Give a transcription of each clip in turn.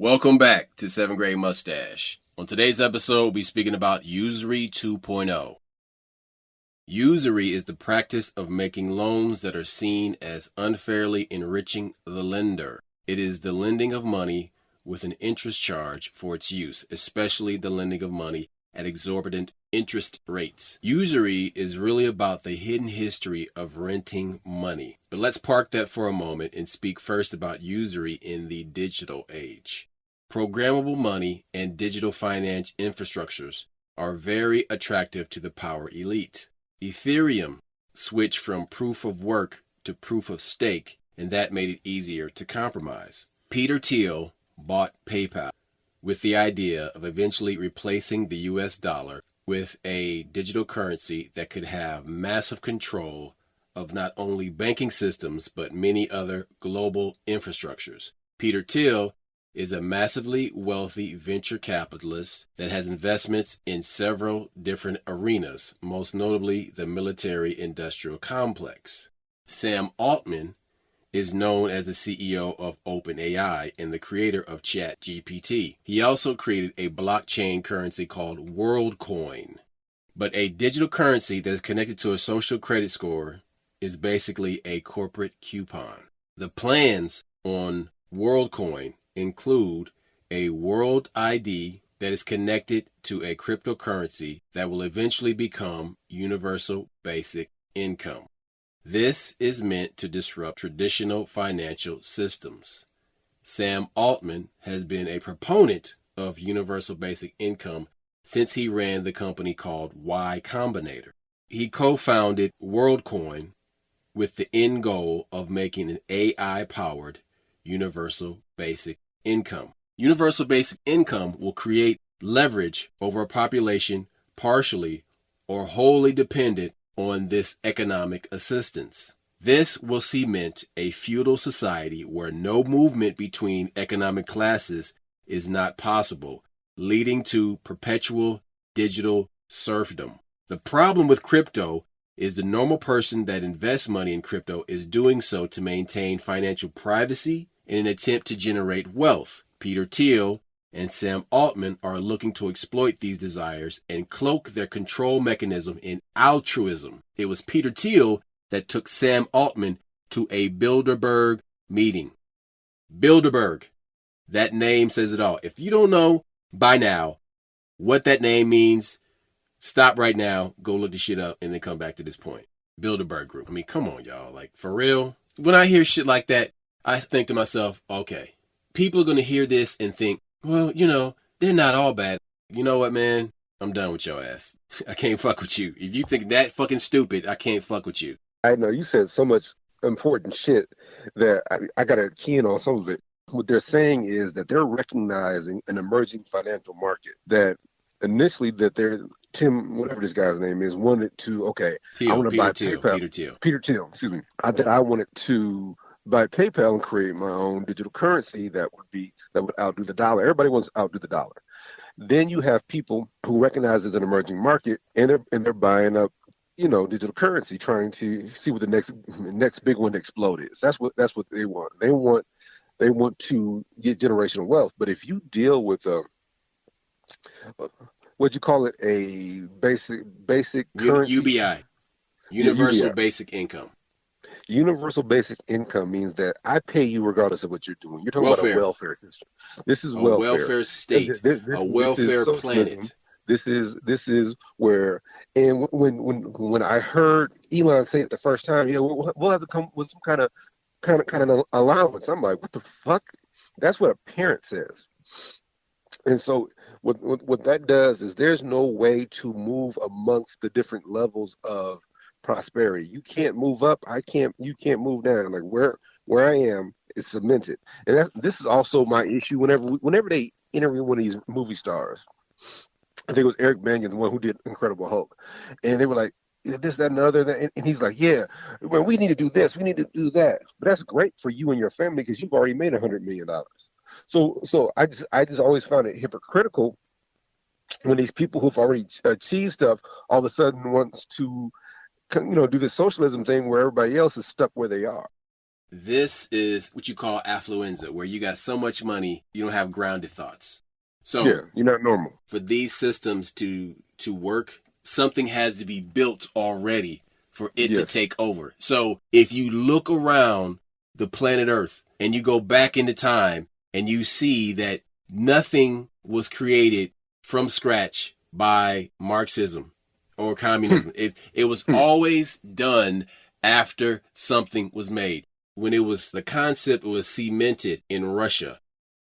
Welcome back to 7th Grade Mustache. On today's episode, we'll be speaking about USURY 2.0. USURY is the practice of making loans that are seen as unfairly enriching the lender. It is the lending of money with an interest charge for its use, especially the lending of money at exorbitant interest rates. USURY is really about the hidden history of renting money. But let's park that for a moment and speak first about USURY in the digital age. Programmable money and digital finance infrastructures are very attractive to the power elite. Ethereum switched from proof of work to proof of stake, and that made it easier to compromise. Peter Thiel bought PayPal with the idea of eventually replacing the US dollar with a digital currency that could have massive control of not only banking systems but many other global infrastructures. Peter Thiel is a massively wealthy venture capitalist that has investments in several different arenas, most notably the military-industrial complex. Sam Altman is known as the CEO of OpenAI and the creator of ChatGPT. He also created a blockchain currency called WorldCoin. But a digital currency that is connected to a social credit score is basically a corporate coupon. The plans on WorldCoin include a world ID that is connected to a cryptocurrency that will eventually become universal basic income. This is meant to disrupt traditional financial systems. Sam Altman has been a proponent of universal basic income since he ran the company called Y Combinator. He co-founded WorldCoin with the end goal of making an AI-powered universal basic income. Universal basic income will create leverage over a population partially or wholly dependent on this economic assistance. This will cement a feudal society where no movement between economic classes is not possible, leading to perpetual digital serfdom. The problem with crypto is the normal person that invests money in crypto is doing so to maintain financial privacy in an attempt to generate wealth. Peter Thiel and Sam Altman are looking to exploit these desires and cloak their control mechanism in altruism. It was Peter Thiel that took Sam Altman to a Bilderberg meeting. Bilderberg, that name says it all. If you don't know by now what that name means, stop right now, go look the shit up, and then come back to this point. Bilderberg Group. I mean, come on, y'all. Like, for real? When I hear shit like that, I think to myself, okay, people are going to hear this and think, well, they're not all bad. You know what, man? I'm done with your ass. I can't fuck with you. If you think that fucking stupid, I can't fuck with you. I know you said so much important shit that I got to key in on some of it. What they're saying is that they're recognizing an emerging financial market that initially that they're Tim, whatever this guy's name is, wanted to, okay, I want to buy PayPal. Peter Thiel, excuse me. I wanted to buy PayPal and create my own digital currency that would outdo the dollar. Everybody wants to outdo the dollar. Then you have people who recognize it's an emerging market and they're buying up, digital currency, trying to see what the next big one to explode is. That's what they want. They want to get generational wealth. But if you deal with what'd you call it, a basic currency? UBI, universal basic income. Universal basic income means that I pay you regardless of what you're doing. You're talking about a welfare system. This is welfare. A welfare state, a welfare planet. This is where, and when I heard Elon say it the first time, we'll have to come with some kind of allowance. I'm like, what the fuck? That's what a parent says. And so what that does is there's no way to move amongst the different levels of prosperity. You can't move up. You can't move down. Like where I am, it's cemented. And this is also my issue whenever they interview one of these movie stars. I think it was Eric Bana, the one who did Incredible Hulk. And they were like, this, that, and the other. And he's like, yeah, well, we need to do this. We need to do that. But that's great for you and your family because you've already made $100 million. So I just always found it hypocritical when these people who've already achieved stuff all of a sudden wants to do this socialism thing where everybody else is stuck where they are. This is what you call affluenza, where you got so much money, you don't have grounded thoughts. So Yeah, you're not normal. for these systems to work, something has to be built already for it to take over. So if you look around the planet Earth and you go back into time and you see that nothing was created from scratch by Marxism or communism. It was always done after something was made. When it was, the concept was cemented in Russia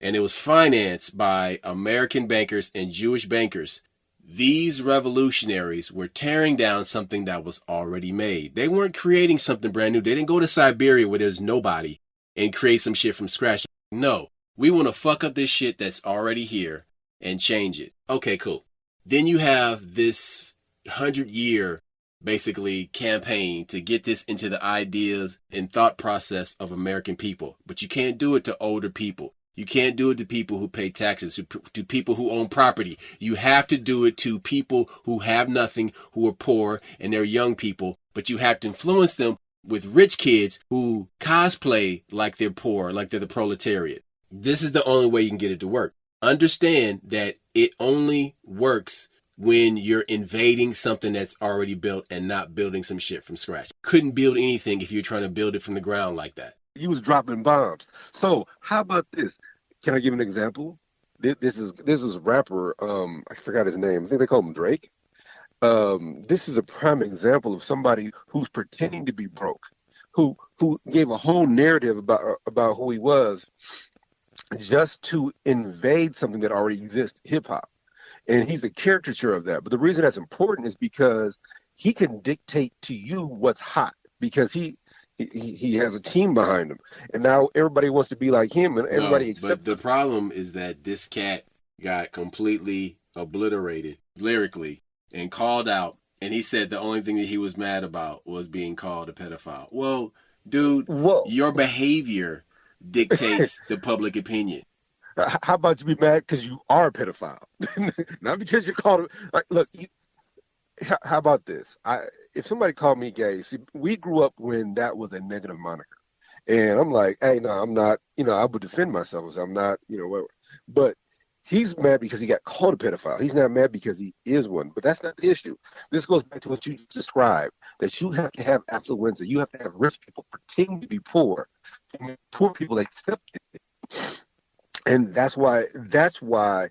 and it was financed by American bankers and Jewish bankers. These revolutionaries were tearing down something that was already made. They weren't creating something brand new. They didn't go to Siberia where there's nobody and create some shit from scratch. No, we want to fuck up this shit that's already here and change it. Okay, cool. Then you have this 100-year basically campaign to get this into the ideas and thought process of American people. But you can't do it to older people. You can't do it to people who pay taxes, to people who own property. You have to do it to people who have nothing, who are poor, and they're young people. But you have to influence them with rich kids who cosplay like they're poor, like they're the proletariat. This is the only way you can get it to work. Understand that it only works when you're invading something that's already built and not building some shit from scratch. Couldn't build anything if you're trying to build it from the ground like that. He was dropping bombs. So how about this? Can I give an example? This is a rapper. I forgot his name. I think they call him Drake. This is a prime example of somebody who's pretending to be broke, who gave a whole narrative about who he was, just to invade something that already exists, hip hop. And he's a caricature of that. But the reason that's important is because he can dictate to you what's hot, because he has a team behind him. And now everybody wants to be like him, and everybody accepts But the problem is that this cat got completely obliterated lyrically and called out. And he said the only thing that he was mad about was being called a pedophile. Well, dude, your behavior dictates the public opinion. How about you be mad because you are a pedophile, not because you're called? Like, look, how about this? If somebody called me gay, see, we grew up when that was a negative moniker, and I'm like, hey, no, I'm not. I would defend myself. So I'm not. Whatever. But he's mad because he got called a pedophile. He's not mad because he is one. But that's not the issue. This goes back to what you described, that you have to have affluenza. You have to have rich people pretending to be poor, and poor people accept it. And that's why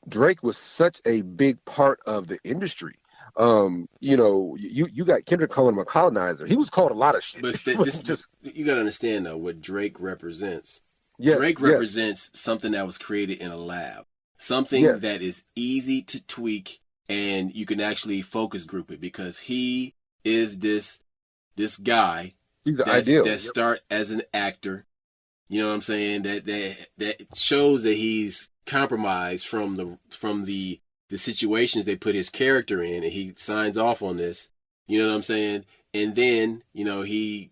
Drake was such a big part of the industry. You got Kendrick calling him a colonizer. He was called a lot of shit. But you got to understand though what Drake represents. Yes, Drake represents something that was created in a lab, something that is easy to tweak, and you can actually focus group it, because he is this guy. He's ideal. That start as an actor. You know what I'm saying? That shows that he's compromised from the situations they put his character in, and he signs off on this. You know what I'm saying? And then, he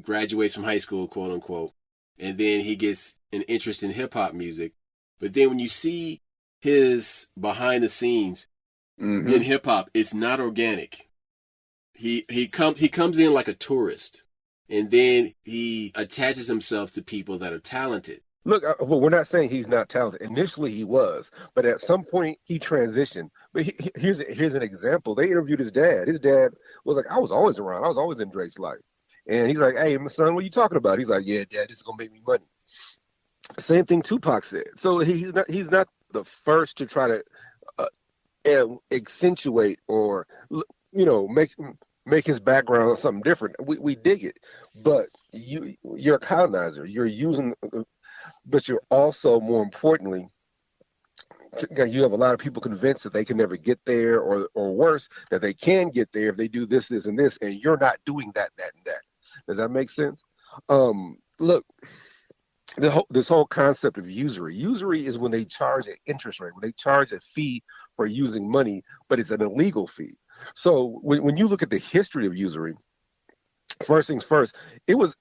graduates from high school, quote unquote, and then he gets an interest in hip hop music. But then when you see his behind the scenes in hip hop, it's not organic. He comes in like a tourist. And then he attaches himself to people that are talented. Look, well, we're not saying he's not talented. Initially, he was, but at some point, he transitioned. But here's an example. They interviewed his dad. His dad was like, "I was always around. I was always in Drake's life." And he's like, "Hey, my son, what are you talking about?" He's like, "Yeah, Dad, this is gonna make me money." Same thing Tupac said. So he's not the first to try to accentuate or make his background something different. We dig it, but you're a colonizer. You're using, but you're also, more importantly, you have a lot of people convinced that they can never get there, or worse, that they can get there if they do this, this, and this, and you're not doing that, and that. Does that make sense? Look, this whole concept of usury. Usury is when they charge an interest rate, when they charge a fee for using money, but it's an illegal fee. So when you look at the history of usury, first things first, it was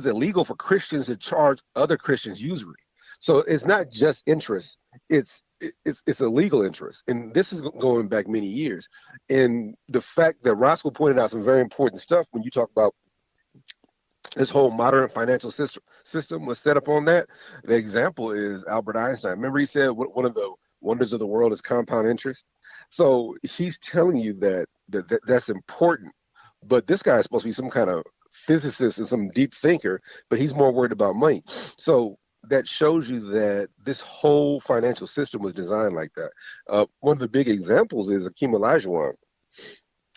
illegal for Christians to charge other Christians usury. So it's not just interest; it's illegal interest, and this is going back many years. And the fact that Roscoe pointed out some very important stuff when you talk about This whole modern financial system was set up on that. The example is Albert Einstein. Remember, he said one of the wonders of the world is compound interest. So he's telling you that's important. But this guy is supposed to be some kind of physicist and some deep thinker, but he's more worried about money. So that shows you that this whole financial system was designed like that. One of the big examples is Akeem Olajuwon.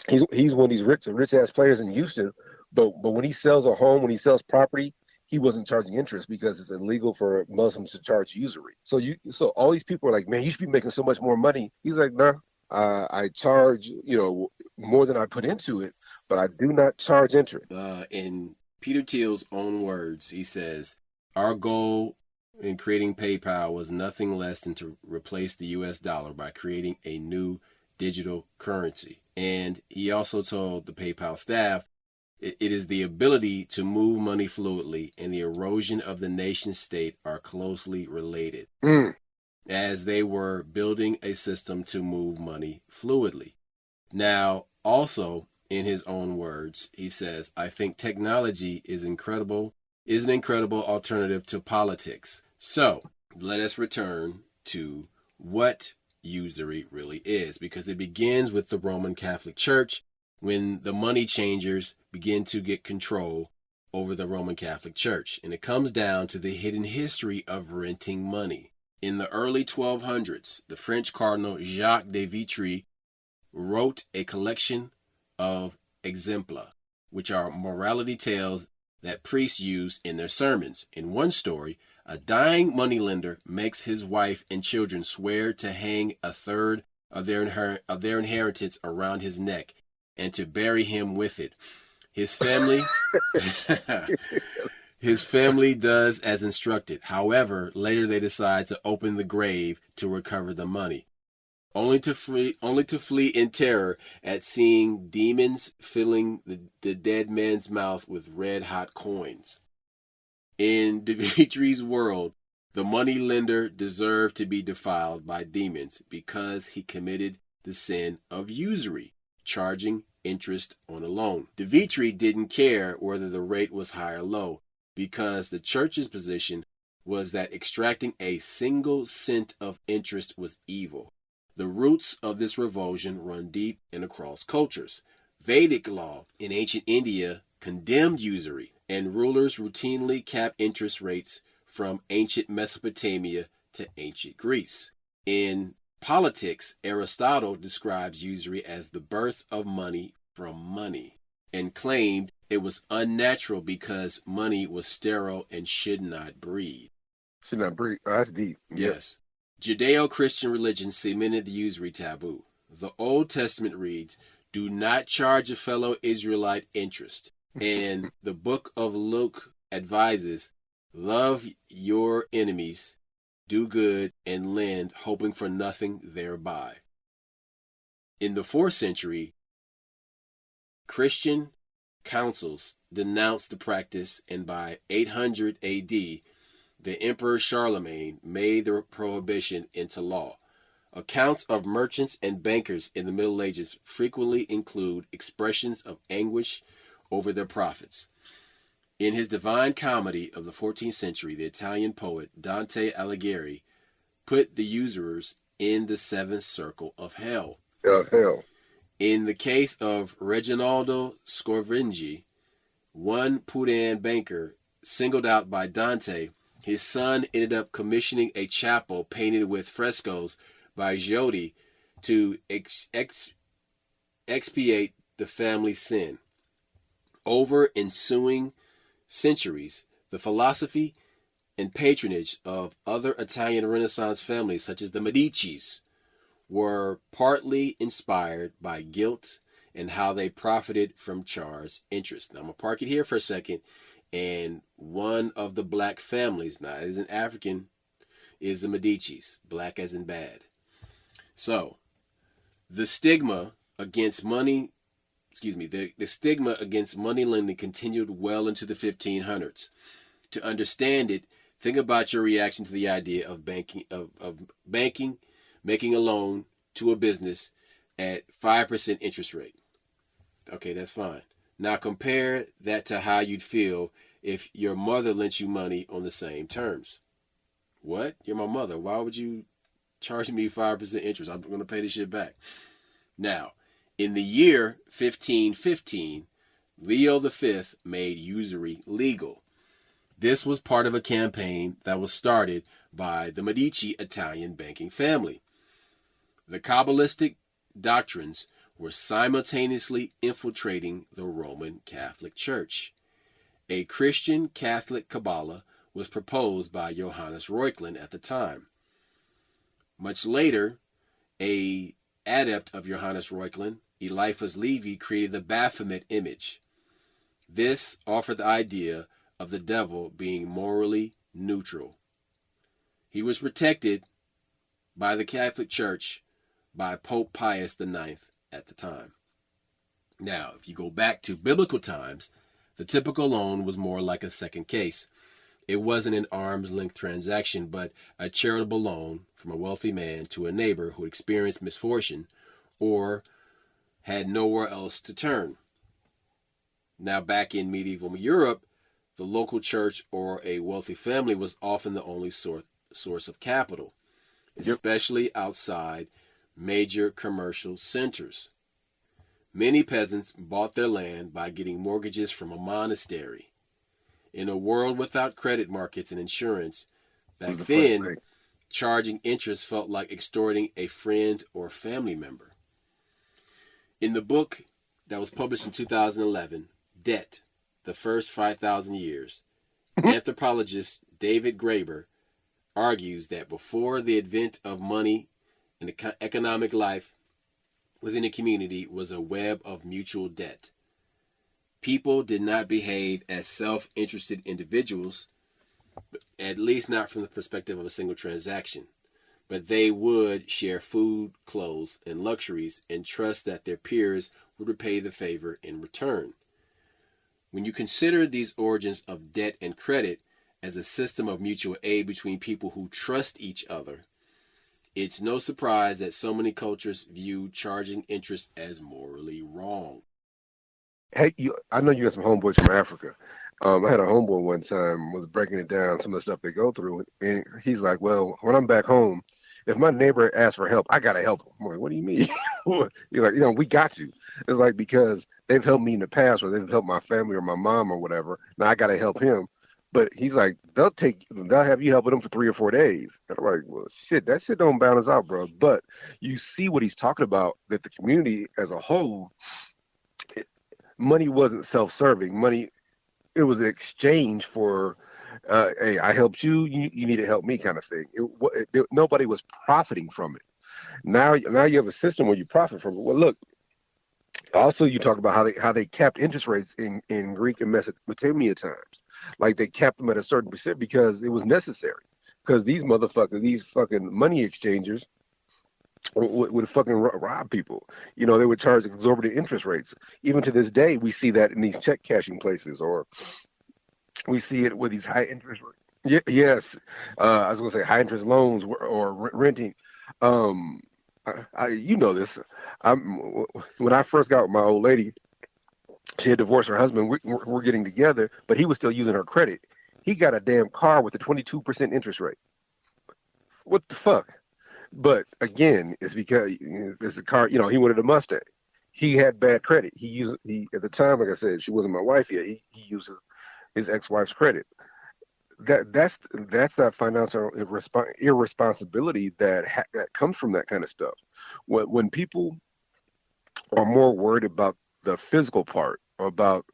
He's one of these rich ass players in Houston, but when he sells a home, when he sells property, he wasn't charging interest because it's illegal for Muslims to charge usury. So all these people are like, man, you should be making so much more money. He's like, nah, I charge more than I put into it, but I do not charge interest. In Peter Thiel's own words, he says, our goal in creating PayPal was nothing less than to replace the US dollar by creating a new digital currency. And he also told the PayPal staff, it is the ability to move money fluidly and the erosion of the nation state are closely related, as they were building a system to move money fluidly. Now, also, in his own words, he says, I think technology is an incredible alternative to politics. So, let us return to what usury really is, because it begins with the Roman Catholic Church when the money changers begin to get control over the Roman Catholic Church. And it comes down to the hidden history of renting money. In the early 1200s, the French Cardinal Jacques de Vitry wrote a collection of exempla, which are morality tales that priests use in their sermons. In one story, a dying moneylender makes his wife and children swear to hang a third of their inheritance around his neck and to bury him with it. His family does as instructed. However, later they decide to open the grave to recover the money, only to flee in terror at seeing demons filling the dead man's mouth with red-hot coins. In Dmitry's world, the money-lender deserved to be defiled by demons because he committed the sin of usury, charging interest on a loan. Dmitry didn't care whether the rate was high or low, because the church's position was that extracting a single cent of interest was evil. The roots of this revulsion run deep and across cultures. Vedic law in ancient India condemned usury, and rulers routinely capped interest rates from ancient Mesopotamia to ancient Greece. In politics, Aristotle describes usury as the birth of money from money, and claimed it was unnatural because money was sterile and should not breed. Should not breed. Oh, that's deep. Yes. Judeo-Christian religion cemented the usury taboo. The Old Testament reads, do not charge a fellow Israelite interest. And the book of Luke advises, love your enemies, do good, and lend, hoping for nothing thereby. In the 4th century, Christian councils denounced the practice, and by 800 AD, the Emperor Charlemagne made the prohibition into law. Accounts of merchants and bankers in the Middle Ages frequently include expressions of anguish over their profits. In his Divine Comedy of the 14th century, the Italian poet Dante Alighieri put the usurers in the 7th circle of hell. Hell. In the case of Reginaldo Scorvingi, one Pudan banker singled out by Dante, his son ended up commissioning a chapel painted with frescoes by Giodi to expiate the family sin. Over ensuing centuries, the philosophy and patronage of other Italian Renaissance families, such as the Medicis, were partly inspired by guilt and how they profited from charged interest. Now, I'm going to park it here for a second. And one of the black families, now it isn't African, is the Medicis, black as in bad. So, the stigma against money lending continued well into the 1500s. To understand it, think about your reaction to the idea of banking, making a loan to a business at 5% interest rate. Okay, that's fine. Now compare that to how you'd feel if your mother lent you money on the same terms. What? You're my mother. Why would you charge me 5% interest? I'm going to pay this shit back. Now, in the year 1515, Leo V made usury legal. This was part of a campaign that was started by the Medici Italian banking family. The Kabbalistic doctrines were simultaneously infiltrating the Roman Catholic Church. A Christian Catholic Kabbalah was proposed by Johannes Reuchlin at the time. Much later, an adept of Johannes Reuchlin, Eliphas Levi, created the Baphomet image. This offered the idea of the devil being morally neutral. He was protected by the Catholic Church by Pope Pius IX at the time. Now, if you go back to biblical times, the typical loan was more like a second case. It wasn't an arm's length transaction, but a charitable loan from a wealthy man to a neighbor who experienced misfortune or had nowhere else to turn. Now, back in medieval Europe, the local church or a wealthy family was often the only source of capital, especially outside major commercial centers. Many peasants bought their land by getting mortgages from a monastery. In a world without credit markets and insurance, back then, charging interest felt like extorting a friend or family member. In the book that was published in 2011, Debt, The First 5,000 Years, anthropologist David Graeber argues that before the advent of money and economic life within a community was a web of mutual debt. People did not behave as self-interested individuals, at least not from the perspective of a single transaction, but they would share food, clothes, and luxuries and trust that their peers would repay the favor in return. When you consider these origins of debt and credit as a system of mutual aid between people who trust each other, it's no surprise that so many cultures view charging interest as morally wrong. Hey, I know you got some homeboys from Africa. I had a homeboy one time was breaking it down, some of the stuff they go through, and he's like, well, when I'm back home, if my neighbor asks for help, I got to help him. I'm like, what do you mean? You're like, we got you. It's like, because they've helped me in the past, or they've helped my family or my mom or whatever. Now I got to help him. But he's like, they'll have you helping them for 3 or 4 days. And I'm like, well, shit, that shit don't balance out, bro. But you see what he's talking about, that the community as a whole, money wasn't self-serving. Money, it was an exchange for, hey, I helped you, you need to help me kind of thing. Nobody was profiting from it. Now you have a system where you profit from it. Well, look, also you talk about how they capped interest rates in Greek and Mesopotamia times. Like they capped them at a certain percent because it was necessary. Because these fucking money exchangers would fucking rob people. They would charge exorbitant interest rates. Even to this day, we see that in these check cashing places, or we see it with these high interest rates. Yes, I was going to say high interest loans or renting. You know this. When I first got with my old lady, she had divorced her husband. We're getting together, but he was still using her credit. He got a damn car with a 22% interest rate. What the fuck? But again, it's because it's a car. He wanted a Mustang. He had bad credit. He at the time, like I said, she wasn't my wife yet. He used his ex-wife's credit. That's that financial irresponsibility that comes from that kind of stuff. When people are more worried about the physical part or about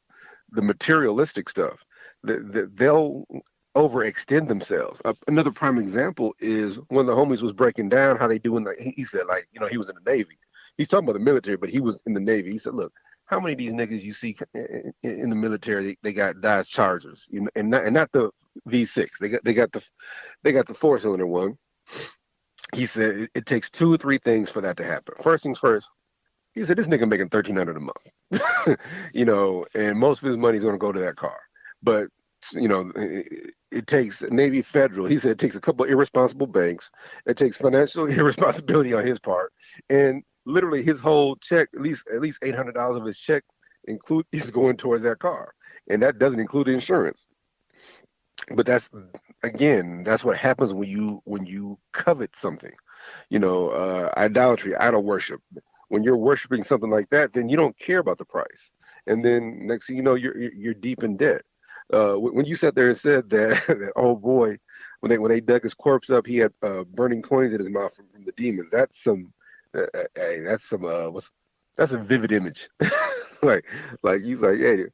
the materialistic stuff, they'll overextend themselves. Another prime example is when the homies was breaking down how they do he said, like, he was in the Navy. He's talking about the military, but he was in the Navy. He said, look, how many of these niggas you see in the military, they got Dodge Chargers, and not the V6. They got the 4-cylinder one. He said it takes 2 or 3 things for that to happen. First things first, he said this nigga making $1,300 a month, and most of his money is going to go to that car. But it takes Navy Federal. He said it takes a couple of irresponsible banks. It takes financial irresponsibility on his part, and literally his whole check, at least $800 of his check is going towards that car, and that doesn't include insurance. But that's what happens when you covet something. Idolatry, idol worship. When you're worshiping something like that, then you don't care about the price. And then next thing you know, you're deep in debt. When you sat there and said that, that oh boy, when they dug his corpse up, he had burning coins in his mouth from the demons. Hey, that's a vivid image. like like he's like, hey,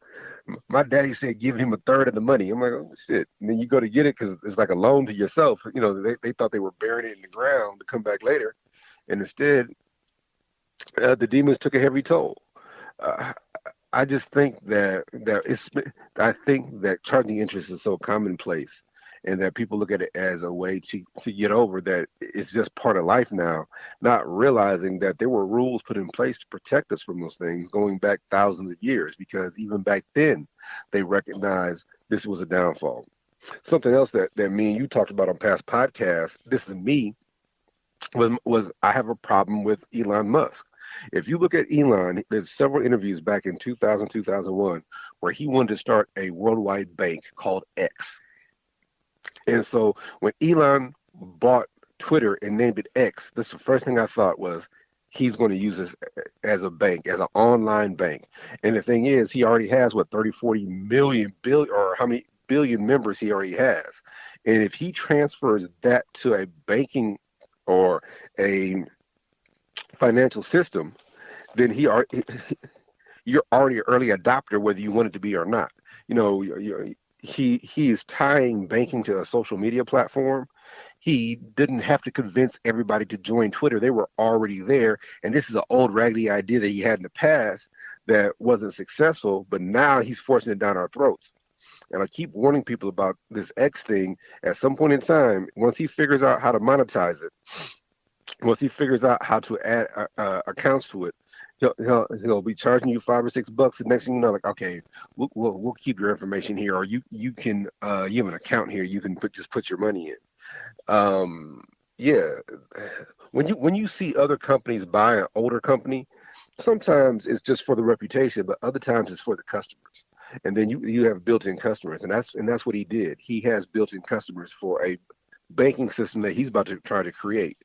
my daddy said give him a third of the money. I'm like, oh shit. And then you go to get it because it's like a loan to yourself. They thought they were burying it in the ground to come back later, and instead, the demons took a heavy toll. Uh, I just think I think that charging interest is so commonplace, and that people look at it as a way to get over that it's just part of life now, not realizing that there were rules put in place to protect us from those things going back thousands of years. Because even back then, they recognized this was a downfall. Something else that me and you talked about on past podcasts. This is me was I have a problem with Elon Musk. If you look at Elon, there's several interviews back in 2000, 2001, where he wanted to start a worldwide bank called X. And so when Elon bought Twitter and named it X, this the first thing I thought was he's going to use this as a bank, as an online bank. And the thing is, he already has what 30, 40 million billion, or how many billion members he already has. And if he transfers that to a banking or a financial system, then you're already an early adopter, whether you want it to be or not. He is tying banking to a social media platform. He didn't have to convince everybody to join Twitter. They were already there. And this is an old raggedy idea that he had in the past that wasn't successful, but now he's forcing it down our throats. And I keep warning people about this X thing. At some point in time, once he figures out how to monetize it, once he figures out how to add accounts to it, he'll be charging you $5 or $6. The next thing you know, like, okay, we'll keep your information here, or you can you have an account here. You can just put your money in. Yeah, when you see other companies buy an older company, sometimes it's just for the reputation, but other times it's for the customers. And then you have built-in customers, and that's what he did. He has built-in customers for a banking system that he's about to try to create.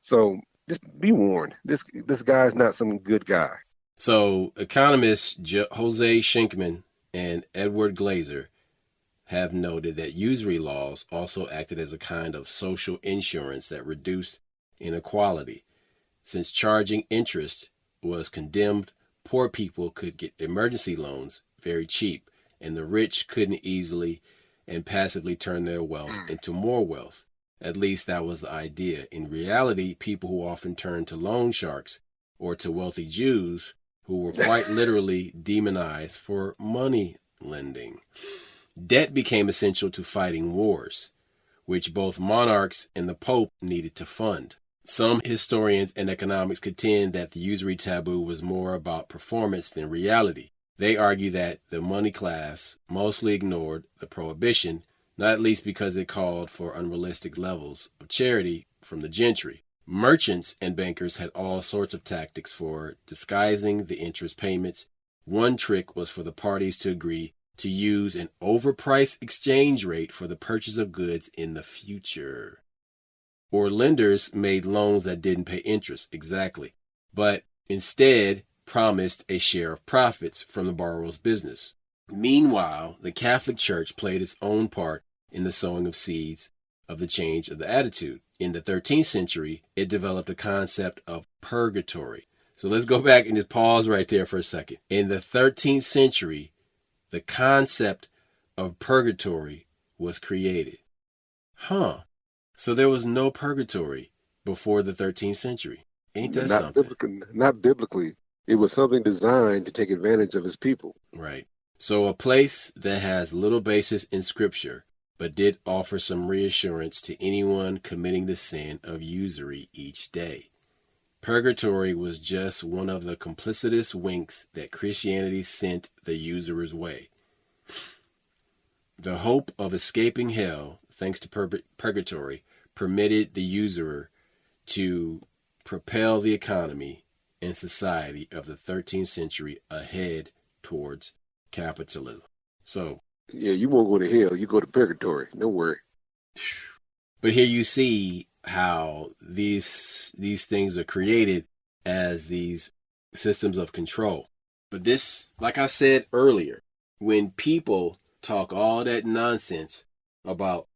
So just be warned. This guy's not some good guy. So economists Jose Schenkman and Edward Glazer have noted that usury laws also acted as a kind of social insurance that reduced inequality. Since charging interest was condemned, poor people could get emergency loans very cheap, and the rich couldn't easily and passively turn their wealth into more wealth. At least that was the idea. In reality, people who often turned to loan sharks or to wealthy Jews who were quite literally demonized for money lending. Debt became essential to fighting wars, which both monarchs and the Pope needed to fund. Some historians and economics contend that the usury taboo was more about performance than reality. They argue that the money class mostly ignored the prohibition, not least because it called for unrealistic levels of charity from the gentry. Merchants and bankers had all sorts of tactics for disguising the interest payments. One trick was for the parties to agree to use an overpriced exchange rate for the purchase of goods in the future. Or lenders made loans that didn't pay interest, exactly, but instead promised a share of profits from the borrower's business. Meanwhile, the Catholic Church played its own part in the sowing of seeds of the change of the attitude. In the 13th century, it developed a concept of purgatory. So let's go back and just pause right there for a second. In the 13th century, the concept of purgatory was created. So there was no purgatory before the 13th century. Ain't that something? Not biblically. It was something designed to take advantage of his people. Right. So a place that has little basis in Scripture, but did offer some reassurance to anyone committing the sin of usury each day. Purgatory was just one of the complicitous winks that Christianity sent the usurer's way. The hope of escaping hell, thanks to purgatory, permitted the usurer to propel the economy and society of the 13th century ahead towards capitalism. So Yeah, you won't go to hell. You go to purgatory. Don't worry. But here you see how these things are created as these systems of control. But this, like I said earlier, when people talk all that nonsense about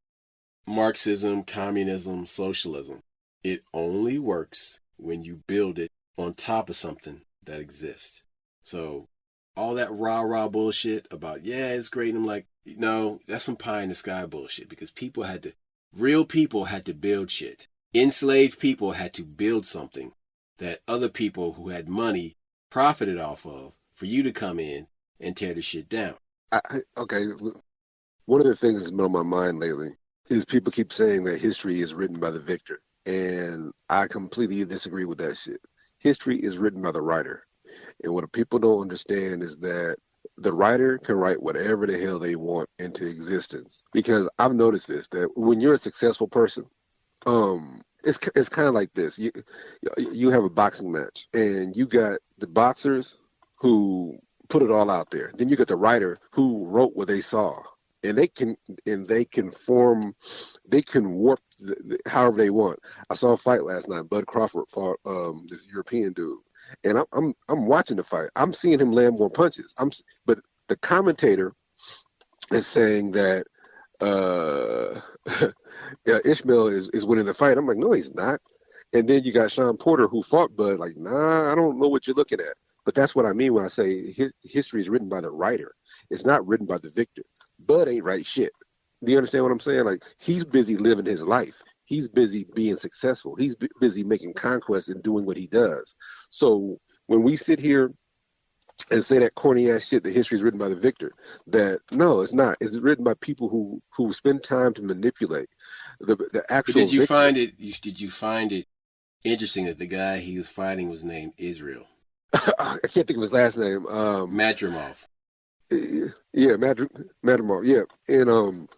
Marxism, communism, socialism, it only works when you build it on top of something that exists. So all that rah-rah bullshit about, yeah, it's great. And I'm like, no, that's some pie in the sky bullshit, because real people had to build shit. Enslaved people had to build something that other people who had money profited off of for you to come in and tear the shit down. Okay, one of the things that's been on my mind lately is people keep saying that history is written by the victor. And I completely disagree with that shit. History is written by the writer. And what people don't understand is that the writer can write whatever the hell they want into existence. Because I've noticed this, that when you're a successful person, it's kind of like this. You have a boxing match, and you got the boxers who put it all out there. Then you got the writer who wrote what they saw, and they can warp however they want. I saw a fight last night. Bud Crawford fought this European dude, and I'm watching the fight. I'm seeing him land more punches. But the commentator is saying that Ishmael is winning the fight. I'm like, no, he's not. And then you got Sean Porter who fought Bud. Like, nah, I don't know what you're looking at. But that's what I mean when I say history is written by the writer. It's not written by the victor. Bud ain't write shit. Do you understand what I'm saying? Like, he's busy living his life. He's busy being successful. He's busy making conquests and doing what he does. So when we sit here and say that corny ass shit that history is written by the victor, that no, it's not. It's written by people who spend time to manipulate the actual. But did you find it interesting that the guy he was fighting was named Israel? I can't think of his last name. Madrimov. Yeah, Madrimov. Yeah, and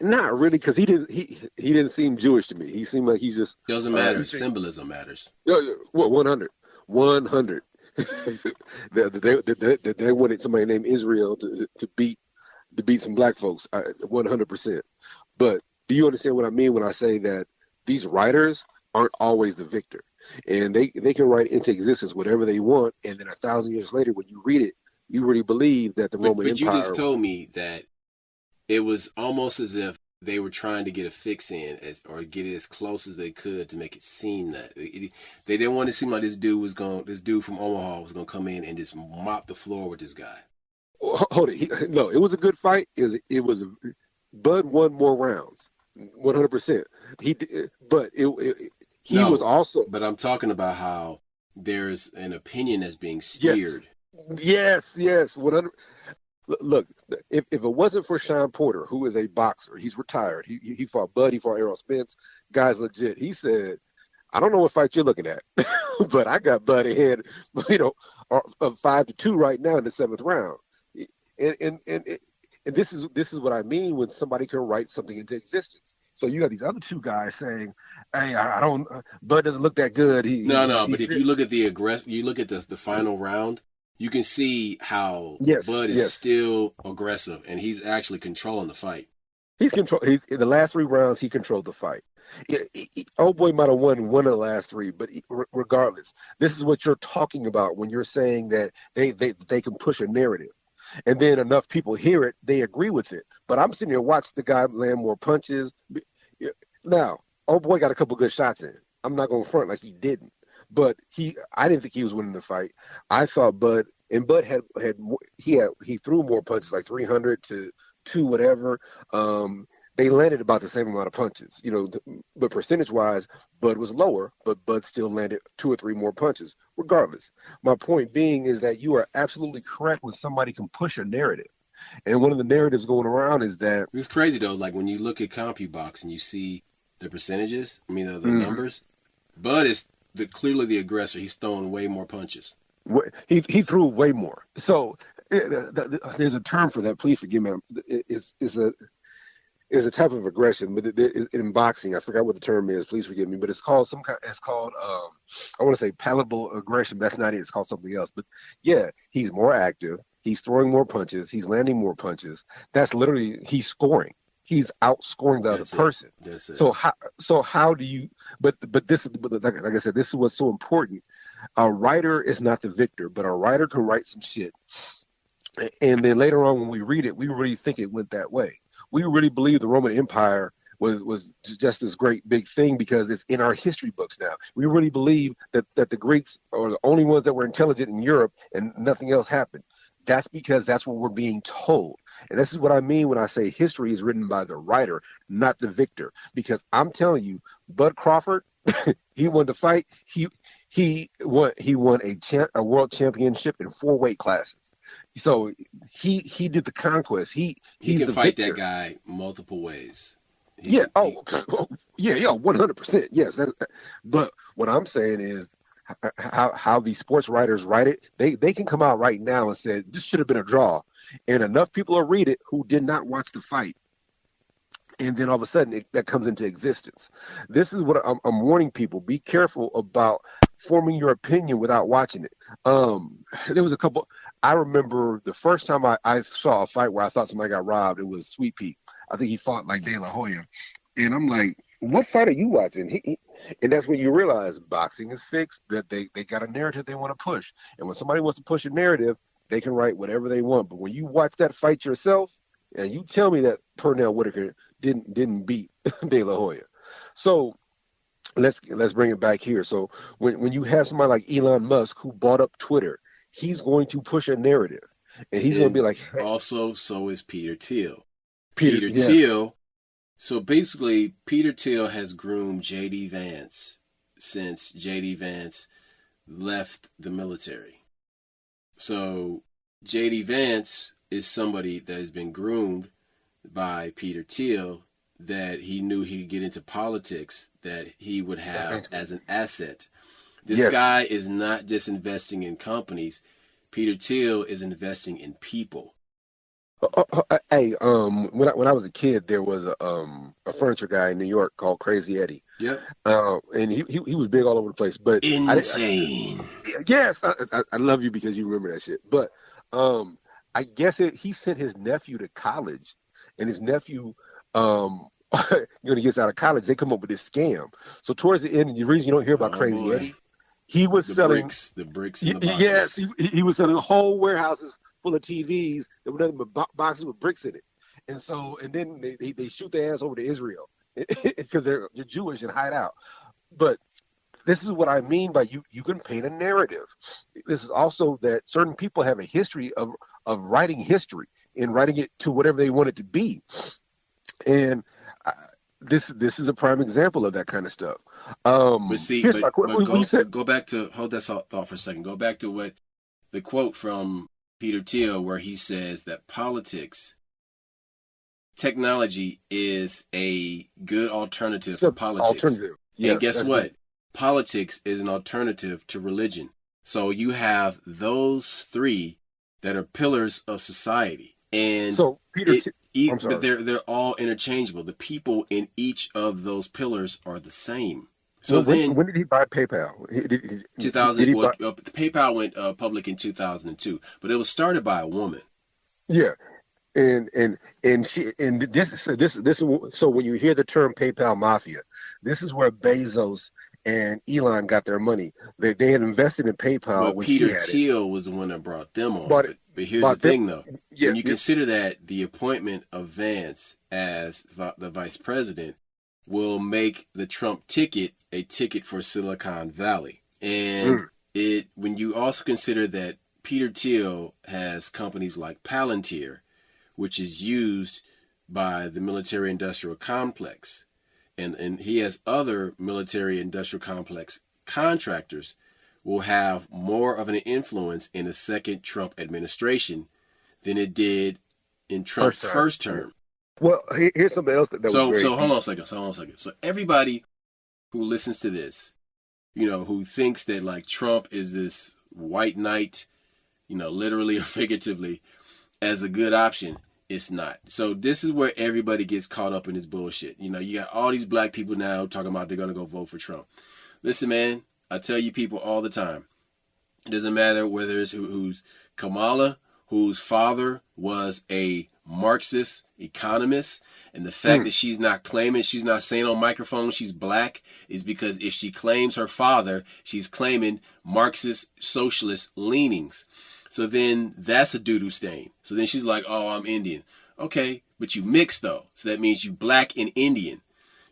not really, because he didn't seem Jewish to me. He seemed like he's just doesn't matter. Symbolism matters. Yeah, well, 100. They wanted somebody named Israel to beat some black folks, 100%. But do you understand what I mean when I say that these writers aren't always the victor, and they can write into existence whatever they want, and then 1,000 years later, when you read it, you really believe that the Roman Empire. But you just told me that it was almost as if they were trying to get a fix in, or get it as close as they could to make it seem that they didn't want to seem like this dude from Omaha was gonna come in and just mop the floor with this guy. Hold it, no, it was a good fight. Bud won more rounds, 100%. He was also. But I'm talking about how there's an opinion that's being steered. Yes, 100. Look, if it wasn't for Sean Porter, who is a boxer, he's retired. He fought Bud, he fought Errol Spence. Guy's legit. He said, I don't know what fight you're looking at, but I got Bud ahead, 5-2 right now in the 7th round. And this is what I mean when somebody can write something into existence. So you got these other two guys saying, "Hey, I don't. Bud doesn't look that good." But if you look at the final round, you can see how Bud is still aggressive, and he's actually controlling the fight. In the last 3 rounds, he controlled the fight. Old boy might have won one of the last 3, but regardless, this is what you're talking about when you're saying that they can push a narrative. And then enough people hear it, they agree with it. But I'm sitting here watching the guy land more punches. Now, old boy got a couple good shots in. I'm not going to front like he didn't. But I didn't think he was winning the fight. I thought Bud he threw more punches, like 300 to 2 whatever. They landed about the same amount of punches, but percentage-wise, Bud was lower, but Bud still landed 2 or 3 more punches, regardless. My point being is that you are absolutely correct when somebody can push a narrative. And one of the narratives going around is that... It's crazy, though. Like, when you look at CompuBox and you see the percentages, the numbers, Bud is clearly the aggressor. He's throwing way more punches. He threw way more. So there's a term for that. Please forgive me. It's a type of aggression, but in boxing, I forgot what the term is. Please forgive me, but it's called I want to say palatable aggression. That's not it. It's called something else. But yeah, he's more active. He's throwing more punches. He's landing more punches. That's literally he's scoring. He's outscoring the other person. That's it. So how do you? But this is like I said, this is what's so important. A writer is not the victor, but a writer can write some shit, and then later on when we read it, we really think it went that way. We really believe the Roman Empire was just this great big thing because it's in our history books now. We really believe that the Greeks are the only ones that were intelligent in Europe and nothing else happened. That's because that's what we're being told. And this is what I mean when I say history is written by the writer, not the victor. Because I'm telling you, Bud Crawford, he won the fight. He won a world championship in 4 weight classes. So he did the conquest. He can fight victor. That guy multiple ways. Yeah. 100%. Yes. But what I'm saying is how these sports writers write it. They can come out right now and say this should have been a draw, and enough people will read it who did not watch the fight, and then all of a sudden that comes into existence. This is what I'm warning people: be careful about forming your opinion without watching it. There was a couple. I remember the first time I saw a fight where I thought somebody got robbed. It was Sweet Pea. I think he fought like De La Hoya, and I'm like, what fight are you watching? And that's when you realize boxing is fixed, that they got a narrative they want to push. And when somebody wants to push a narrative, they can write whatever they want. But when you watch that fight yourself, and you tell me that Pernell Whitaker didn't beat De La Hoya. So let's bring it back here. So when you have somebody like Elon Musk who bought up Twitter, he's going to push a narrative. And he's going to be like... Hey. Also, so is Peter Thiel. Peter yes. Thiel... So basically, Peter Thiel has groomed J.D. Vance since J.D. Vance left the military. So J.D. Vance is somebody that has been groomed by Peter Thiel that he knew he could get into politics, that he would have as an asset. This guy is not just investing in companies. Peter Thiel is investing in people. Hey, when I was a kid, there was a furniture guy in New York called Crazy Eddie. Yep. And he was big all over the place. But insane. Yes, I love you because you remember that shit. But I guess he sent his nephew to college, and his nephew, when he gets out of college, they come up with this scam. So towards the end, the reason you don't hear about Crazy Eddie, he was selling the bricks. And the boxes. Yes, he was selling whole warehouses full of TVs that were nothing but boxes with bricks in it, and then they shoot their ass over to Israel because they're Jewish and hide out. But this is what I mean by you can paint a narrative. This is also that certain people have a history of writing history and writing it to whatever they want it to be, and this is a prime example of that kind of stuff. But see, go back to hold that thought for a second. Go back to what the quote from Peter Thiel, where he says that technology is a good alternative to politics. Yes, and guess what? Good. Politics is an alternative to religion. So you have those 3 that are pillars of society. And so but they're all interchangeable. The people in each of those pillars are the same. So when did he buy PayPal? 2000. PayPal went public in 2002, but it was started by a woman. Yeah, and this. So when you hear the term PayPal Mafia, this is where Bezos and Elon got their money. They had invested in PayPal. But Peter Thiel was the one that brought them on. But here's the thing, though. When you consider that the appointment of Vance as the vice president will make the Trump ticket a ticket for Silicon Valley. And when you also consider that Peter Thiel has companies like Palantir, which is used by the military industrial complex, and he has other military industrial complex contractors, will have more of an influence in the second Trump administration than it did in Trump's first term. Well, here's something else that was very... So hold on a second. So everybody who listens to this, who thinks that like Trump is this white knight, literally or figuratively, as a good option, it's not. So this is where everybody gets caught up in this bullshit. You got all these black people now talking about they're going to go vote for Trump. Listen, man, I tell you people all the time, it doesn't matter whether it's who's Kamala whose father was a Marxist economist. And the fact that she's not saying on microphone she's black is because if she claims her father, she's claiming Marxist socialist leanings. So then that's a doo-doo stain. So then she's like, oh, I'm Indian. Okay, but you mix though. So that means you black and Indian.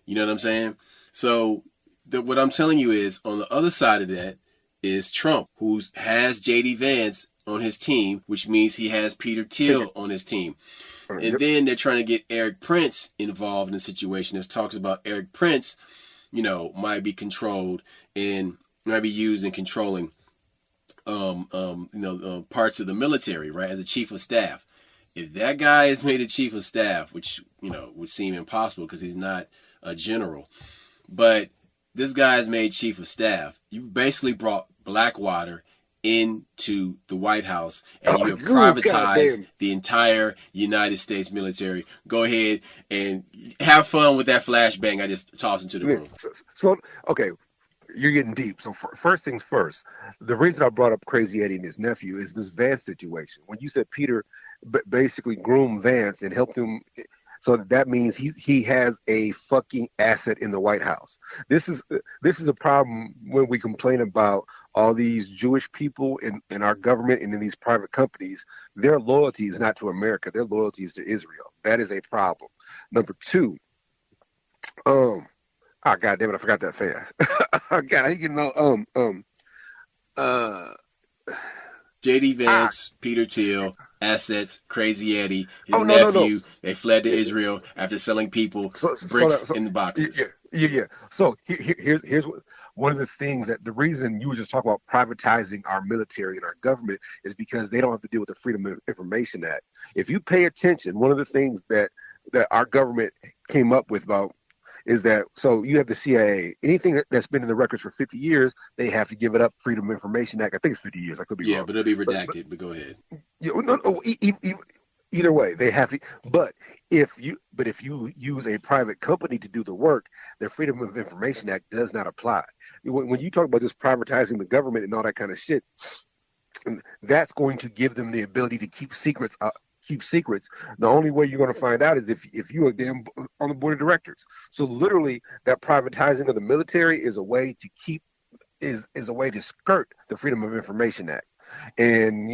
You know what I'm saying? So what I'm telling you is on the other side of that is Trump, who has J.D. Vance on his team, which means he has Peter Thiel on his team. And then they're trying to get Eric Prince involved in the situation. There's talks about Eric Prince, might be controlled and might be used in controlling, parts of the military, right, as a chief of staff. If that guy is made a chief of staff, which, would seem impossible because he's not a general, but this guy is made chief of staff, you've basically brought Blackwater into the White House and you have privatized the entire United States military. Go ahead and have fun with that flashbang I just tossed into the room. So okay, you're getting deep. So first things first, the reason I brought up Crazy Eddie and his nephew is this Vance situation. When you said Peter basically groomed Vance and helped him, so that means he has a fucking asset in the White House. This is a problem when we complain about all these Jewish people in our government and in these private companies. Their loyalty is not to America. Their loyalty is to Israel. That is a problem. Number two, God damn it, I forgot that fast. God, I didn't know. J.D. Vance, Peter Thiel, assets, Crazy Eddie, his nephew. No. They fled to Israel after selling people bricks in the boxes. Yeah. So here's one of the things that the reason you were just talking about privatizing our military and our government is because they don't have to deal with the Freedom of Information Act. If you pay attention, one of the things that our government came up with about is that, so you have the CIA, anything that's been in the records for 50 years, they have to give it up. Freedom of Information Act, I think it's 50 years. I could be wrong. Yeah, but it'll be redacted, but go ahead. Either way, they have to. But if you use a private company to do the work, the Freedom of Information Act does not apply. When you talk about just privatizing the government and all that kind of shit, that's going to give them the ability to keep secrets. The only way you're going to find out is if you are damn on the board of directors. So literally, that privatizing of the military is a way to is a way to skirt the Freedom of Information Act. And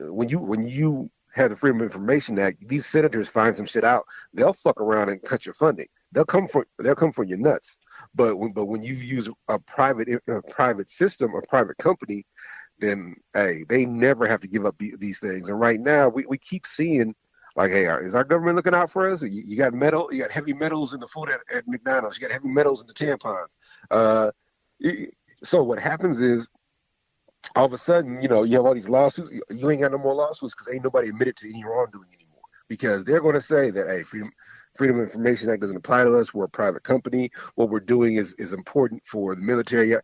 when you have the Freedom of Information Act, these senators find some shit out, they'll fuck around and cut your funding. They'll come for your nuts. But when you use a private system, a private company, then hey, they never have to give up these things. And right now, we keep seeing like, hey, is our government looking out for us? You got heavy metals in the food at McDonald's. You got heavy metals in the tampons. So what happens is, all of a sudden, you have all these lawsuits. You ain't got no more lawsuits because ain't nobody admitted to any wrongdoing anymore. Because they're going to say that, hey, Freedom of Information Act doesn't apply to us. We're a private company. What we're doing is important for the military.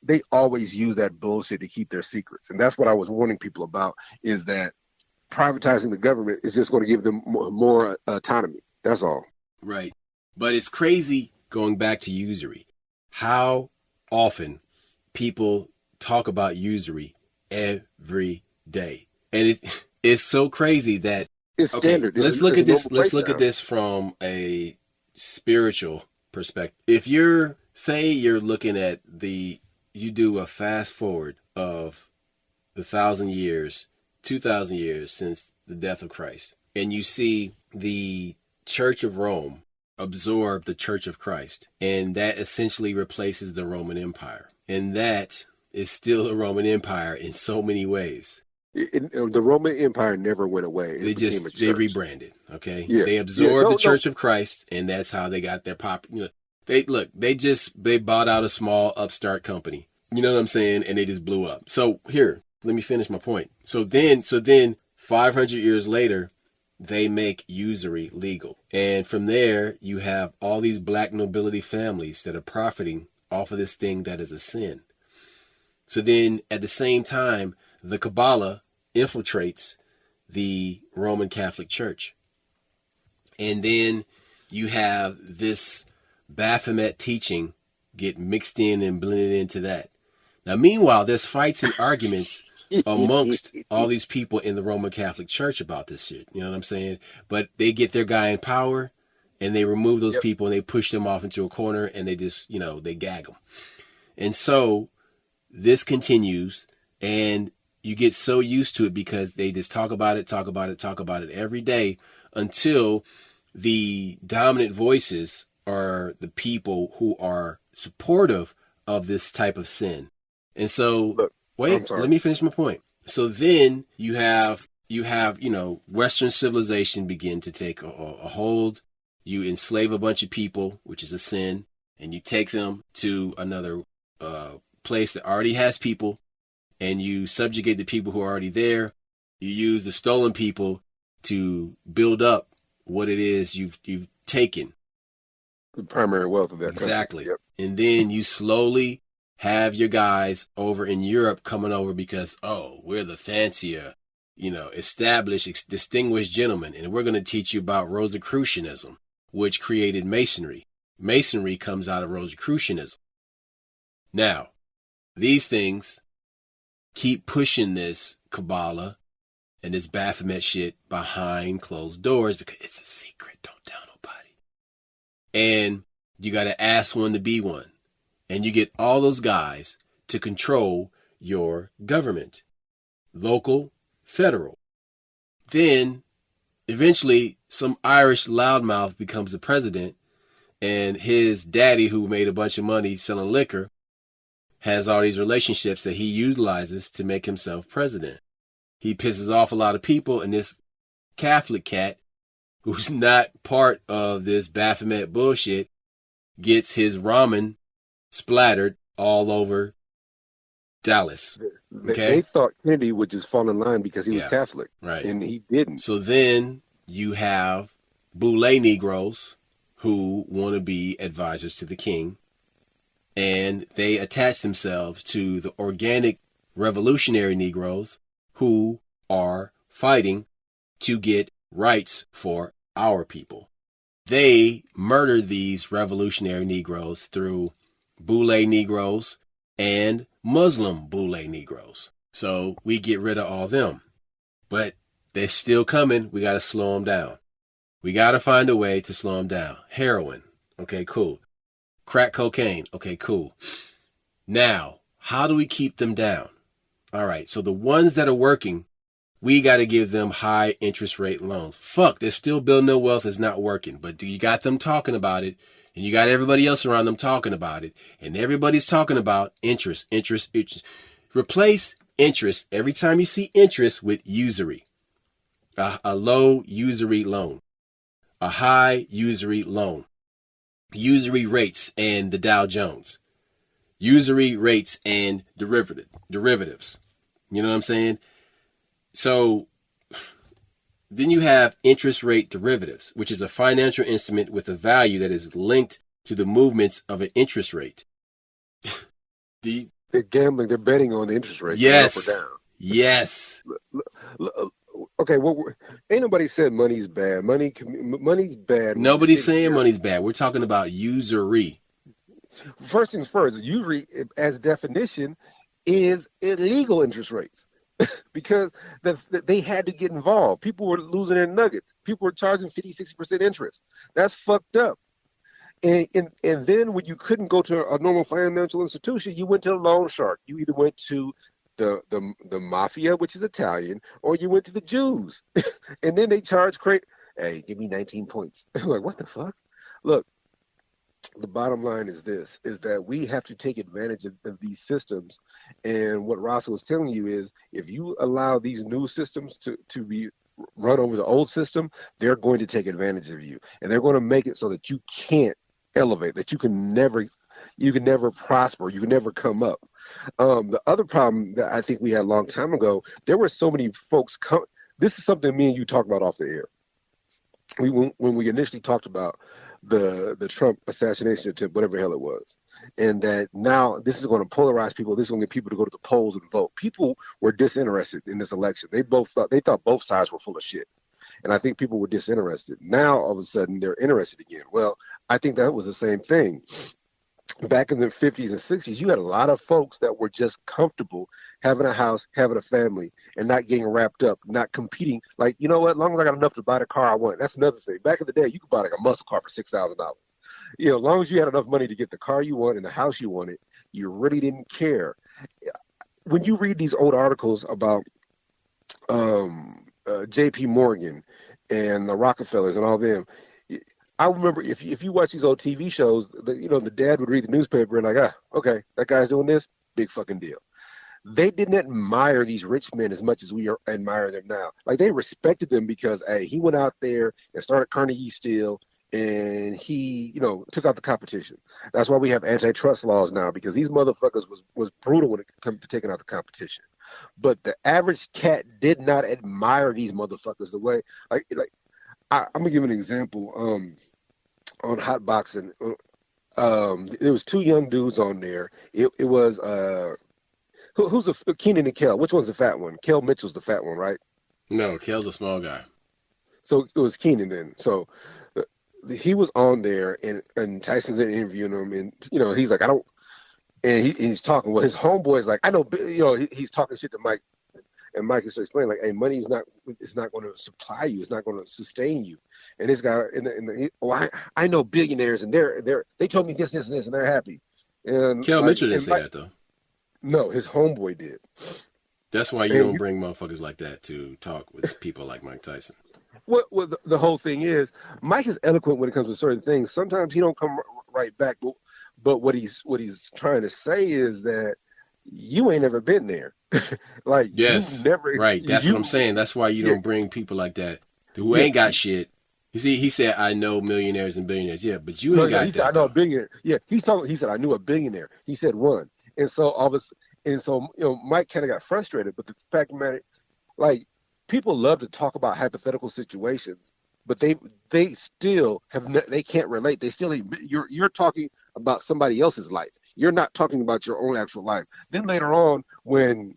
They always use that bullshit to keep their secrets. And that's what I was warning people about, is that privatizing the government is just going to give them more autonomy. That's all. Right. But it's crazy, going back to usury, how often people talk about usury every day. And it's so crazy that it's standard. Let's look at this from a spiritual perspective. If you're looking at you do a fast forward of the 1,000 years, 2,000 years since the death of Christ, and you see the Church of Rome absorb the Church of Christ, and that essentially replaces the Roman Empire. And that is still the Roman Empire in so many ways. The Roman Empire never went away. They rebranded. Okay, yeah. They absorbed the Church of Christ, and that's how they got their pop. They bought out a small upstart company. You know what I'm saying? And they just blew up. So here, let me finish my point. So then 500 years later, they make usury legal, and from there you have all these black nobility families that are profiting off of this thing that is a sin. So then, at the same time, the Kabbalah infiltrates the Roman Catholic Church. And then you have this Baphomet teaching get mixed in and blended into that. Now, meanwhile, there's fights and arguments amongst all these people in the Roman Catholic Church about this shit. You know what I'm saying? But they get their guy in power and they remove those Yep. people and they push them off into a corner and they just, they gag them. And so this continues and you get so used to it because they just talk about it every day until the dominant voices are the people who are supportive of this type of sin. And so, Look, let me finish my point. So then you have, Western civilization begin to take a hold. You enslave a bunch of people, which is a sin, and you take them to another place that already has people, and you subjugate the people who are already there. You use the stolen people to build up what it is you've taken. The primary wealth of that country. Exactly. Yep. And then you slowly have your guys over in Europe coming over because, we're the fancier, established, distinguished gentlemen, and we're going to teach you about Rosicrucianism, which created Masonry. Masonry comes out of Rosicrucianism. Now, these things keep pushing this Kabbalah and this Baphomet shit behind closed doors because it's a secret. Don't tell nobody. And you got to ask one to be one. And you get all those guys to control your government. Local, federal. Then, eventually, some Irish loudmouth becomes the president. And his daddy, who made a bunch of money selling liquor, has all these relationships that he utilizes to make himself president. He pisses off a lot of people, and this Catholic cat, who's not part of this Baphomet bullshit, gets his ramen splattered all over Dallas. Okay? They thought Kennedy would just fall in line because he was Catholic. Right. And he didn't. So then you have Boule Negroes who want to be advisors to the king. And they attach themselves to the organic revolutionary Negroes who are fighting to get rights for our people. They murder these revolutionary Negroes through Boule Negroes and Muslim Boule Negroes. So we get rid of all them. But they're still coming. We got to slow them down. We got to find a way to slow them down. Heroin. Okay, cool. Crack cocaine. Okay, cool. Now, how do we keep them down? All right, so the ones that are working, we got to give them high interest rate loans. Fuck, they're still building their wealth. It's not working. But you got them talking about it, and you got everybody else around them talking about it, and everybody's talking about interest. Replace interest every time you see interest with usury. A low usury loan. A high usury loan. Usury rates and the Dow Jones. Usury rates and derivatives. You know what I'm saying? So then you have interest rate derivatives, which is a financial instrument with a value that is linked to the movements of an interest rate. They're gambling. They're betting on the interest rate. Yes. Up or down. Yes. Okay, ain't nobody said money's bad. Money's bad. Nobody's saying money's bad. We're talking about usury. First things first, usury, as definition, is illegal interest rates because they had to get involved. People were losing their nuggets. People were charging 50, 60% interest. That's fucked up. And then when you couldn't go to a normal financial institution, you went to a loan shark. You either went to the mafia, which is Italian, or you went to the Jews. And then they charge hey, give me 19 points. Like, what the fuck? Look, the bottom line is this, is that we have to take advantage of these systems. And what Rasa was telling you is, if you allow these new systems to be run over the old system, they're going to take advantage of you. And they're going to make it so that you can't elevate, that you can never prosper, you can never come up. The other problem that I think we had a long time ago, there were so many folks this is something me and you talked about off the air. When we initially talked about the Trump assassination attempt, whatever the hell it was, and that now this is going to polarize people. This is going to get people to go to the polls and vote. People were disinterested in this election. They thought both sides were full of shit. And I think people were disinterested. Now, all of a sudden, they're interested again. Well, I think that was the same thing. back in the 50s and 60s, you had a lot of folks that were just comfortable having a house, having a family, and not getting wrapped up, not competing. Like, you know what? As long as I got enough to buy the car I want. That's another thing. Back in the day, you could buy like a muscle car for $6,000. You know, as long as you had enough money to get the car you want and the house you wanted, you really didn't care. When you read these old articles about J.P. Morgan and the Rockefellers and all them, I remember if you watch these old TV shows, the dad would read the newspaper and like, okay, that guy's doing this, big fucking deal. They didn't admire these rich men as much as we admire them now. Like they respected them because, hey, he went out there and started Carnegie Steel and he, took out the competition. That's why we have antitrust laws now, because these motherfuckers was brutal when it comes to taking out the competition. But the average cat did not admire these motherfuckers the way, I'm gonna give an example. On Hot Boxing, there was two young dudes on there. It was who's Keenan and Kel? Which one's the fat one? Kel Mitchell's the fat one, right? No, Kel's a small guy. So it was Keenan then. So he was on there, and Tyson's interviewing him, and he's like, I don't, and he's talking. Well, his homeboy's like, I know, he's talking shit to Mike. And Mike is explaining, like, hey, money is not going to supply you. It's not going to sustain you. And this guy, I know billionaires, and they told me this, and they're happy. And Kel Mitchell didn't say that, though. No, his homeboy did. That's why you don't bring motherfuckers like that to talk with people like Mike Tyson. What the whole thing is, Mike is eloquent when it comes to certain things. Sometimes he don't come right back, but what he's trying to say is that you ain't never been there. Like, yes, you never, right. That's what I'm saying. That's why you don't bring people like that who ain't got shit. You see, he said, I know millionaires and billionaires. Yeah, but you ain't got that. Said, I know a billionaire. Yeah, he said, I knew a billionaire. He said one. And so Mike kind of got frustrated. But the fact of the matter, like, people love to talk about hypothetical situations, but they still they can't relate. They still, you're talking about somebody else's life. You're not talking about your own actual life. Then later on, when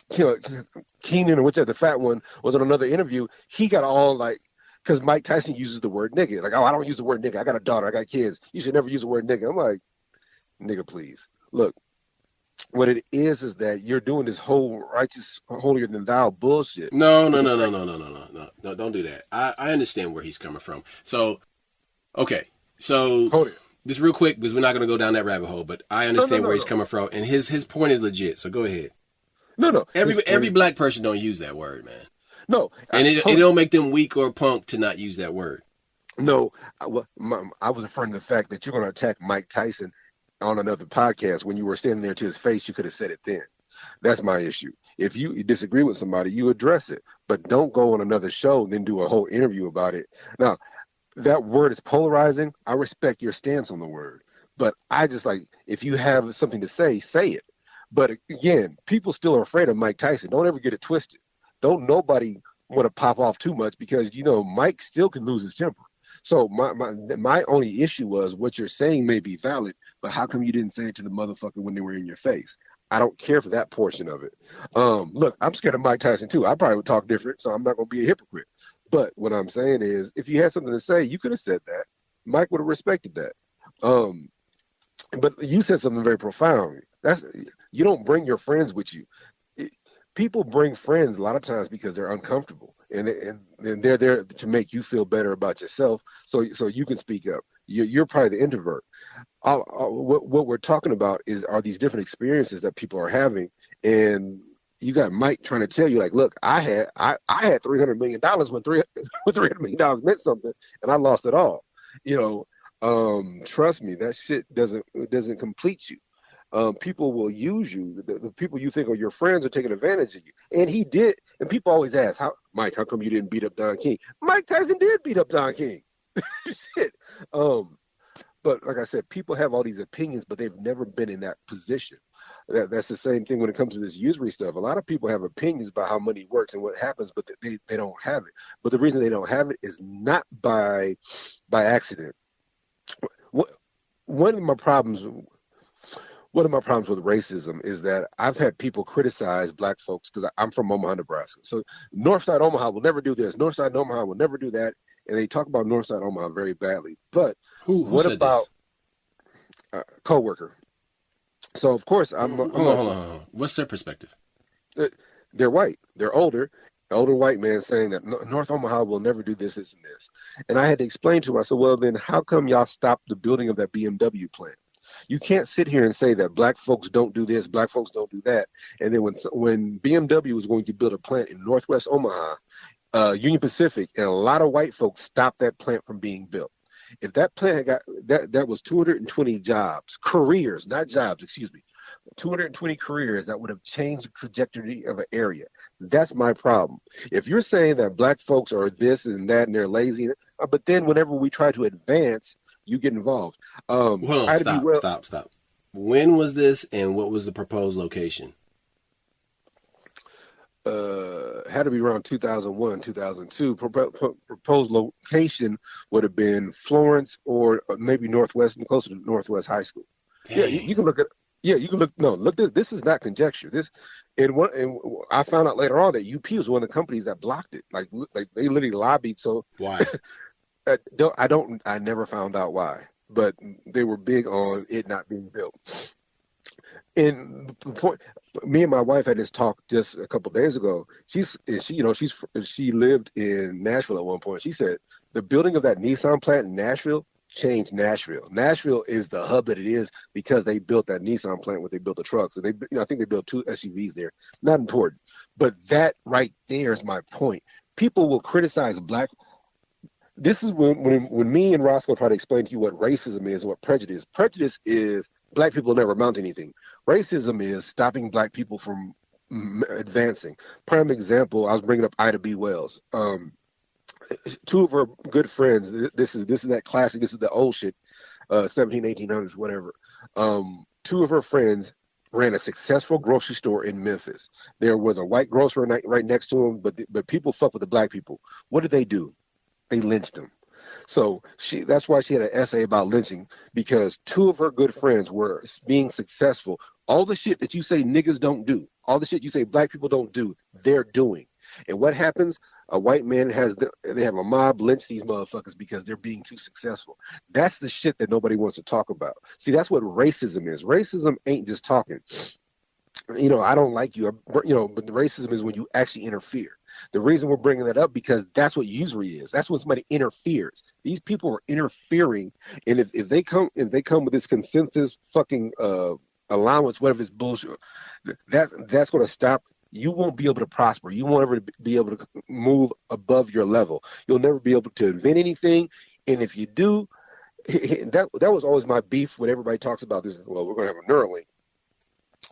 Keenan, or whichever the fat one, was on another interview, he got all like, because Mike Tyson uses the word nigga. Like, oh, I don't use the word nigga. I got a daughter. I got kids. You should never use the word nigga. I'm like, nigga, please. Look, what it is that you're doing this whole righteous, holier than thou bullshit. No. Don't do that. I understand where he's coming from. So, okay. So, hold it. Just real quick, because we're not going to go down that rabbit hole, but I understand where he's coming from, and his point is legit. So go ahead. No. Every black person don't use that word, man. No, and it don't make them weak or punk to not use that word. No, I was referring to the fact that you're going to attack Mike Tyson on another podcast. When you were standing there to his face, you could have said it then. That's my issue. If you disagree with somebody, you address it, but don't go on another show and then do a whole interview about it. Now, that word is polarizing. I respect your stance on the word, but I just like, if you have something to say it. But again, people still are afraid of Mike Tyson. Don't ever get it twisted. Don't nobody want to pop off too much, because Mike still can lose his temper. So my only issue was, what you're saying may be valid, but how come you didn't say it to the motherfucker when they were in your face? I don't care for that portion of it. Look, I'm scared of Mike Tyson too. I probably would talk different, so I'm not going to be a hypocrite. But what I'm saying is, if you had something to say, you could have said that. Mike would have respected that. But you said something very profound. You don't bring your friends with you. People bring friends a lot of times because they're uncomfortable, and they're there to make you feel better about yourself, so you can speak up. You're probably the introvert. What we're talking about are these different experiences that people are having, and you got Mike trying to tell you, like, look, I had $300 million when $300 million meant something, and I lost it all. Trust me, that shit doesn't complete you. People will use you. The people you think are your friends are taking advantage of you. And he did. And people always ask, Mike, how come you didn't beat up Don King? Mike Tyson did beat up Don King. Shit. But like I said, people have all these opinions, but they've never been in that position. That's the same thing when it comes to this USURY stuff. A lot of people have opinions about how money works and what happens, but they don't have it. But the reason they don't have it is not by accident. One of my problems with racism is that I've had people criticize black folks, because I'm from Omaha, Nebraska. So Northside Omaha will never do this. Northside Omaha will never do that. And they talk about Northside Omaha very badly. But who what said about co-worker. So of course Hold I'm on, like, hold on, hold on. What's their perspective? they're white, they're older white man saying that North Omaha will never do this and this. And I had to explain to him. I said, well, then how come y'all stopped the building of that BMW plant? You can't sit here and say that black folks don't do this, black folks don't do that. And then when BMW was going to build a plant in Northwest Omaha, Union Pacific and a lot of white folks stopped that plant from being built. If that plant had got that was 220 jobs, careers, not jobs, excuse me, 220 careers that would have changed the trajectory of an area. That's my problem. If you're saying that black folks are this and that and they're lazy, but then whenever we try to advance, you get involved. Hold on, I'd be stop, well. stop, stop. When was this, and what was the proposed location? Had to be around 2001, 2002. Proposed location would have been Florence or maybe Northwest, closer to Northwest High School. Yeah, you can look at. Yeah, you can look. No, look. This is not conjecture. And I found out later on that UP was one of the companies that blocked it. Like they literally lobbied. So Why? I never found out why, but they were big on it not being built. And the point, me and my wife had this talk just a couple of days ago. She lived in Nashville at one point. She said the building of that Nissan plant in Nashville changed Nashville. Nashville is the hub that it is because they built that Nissan plant where they built the trucks, and I think they built 2 SUVs there. Not important, but that right there is my point. People will criticize black. This is when me and Roscoe try to explain to you what racism is, what prejudice is. Prejudice is black people never amount to anything. Racism is stopping black people from advancing. Prime example, I was bringing up Ida B. Wells. 2 of her good friends, this is that classic, this is the old shit, 17, 1800s, whatever. 2 of her friends ran a successful grocery store in Memphis. There was a white grocer right next to them, but people fuck with the black people. What did they do? They lynched them. So that's why she had an essay about lynching, because 2 of her good friends were being successful. All the shit that you say niggas don't do, all the shit you say black people don't do, they're doing. And what happens? A white man they have a mob lynch these motherfuckers because they're being too successful. That's the shit that nobody wants to talk about. See, that's what racism is. Racism ain't just talking. I don't like you, but the racism is when you actually interfere. The reason we're bringing that up because that's what usury is. That's when somebody interferes. These people are interfering, and if they come with this consensus fucking allowance, whatever this bullshit, that's going to stop. You won't be able to prosper. You won't ever be able to move above your level. You'll never be able to invent anything, and if you do, that was always my beef when everybody talks about this. Well, we're going to have a Neuralink.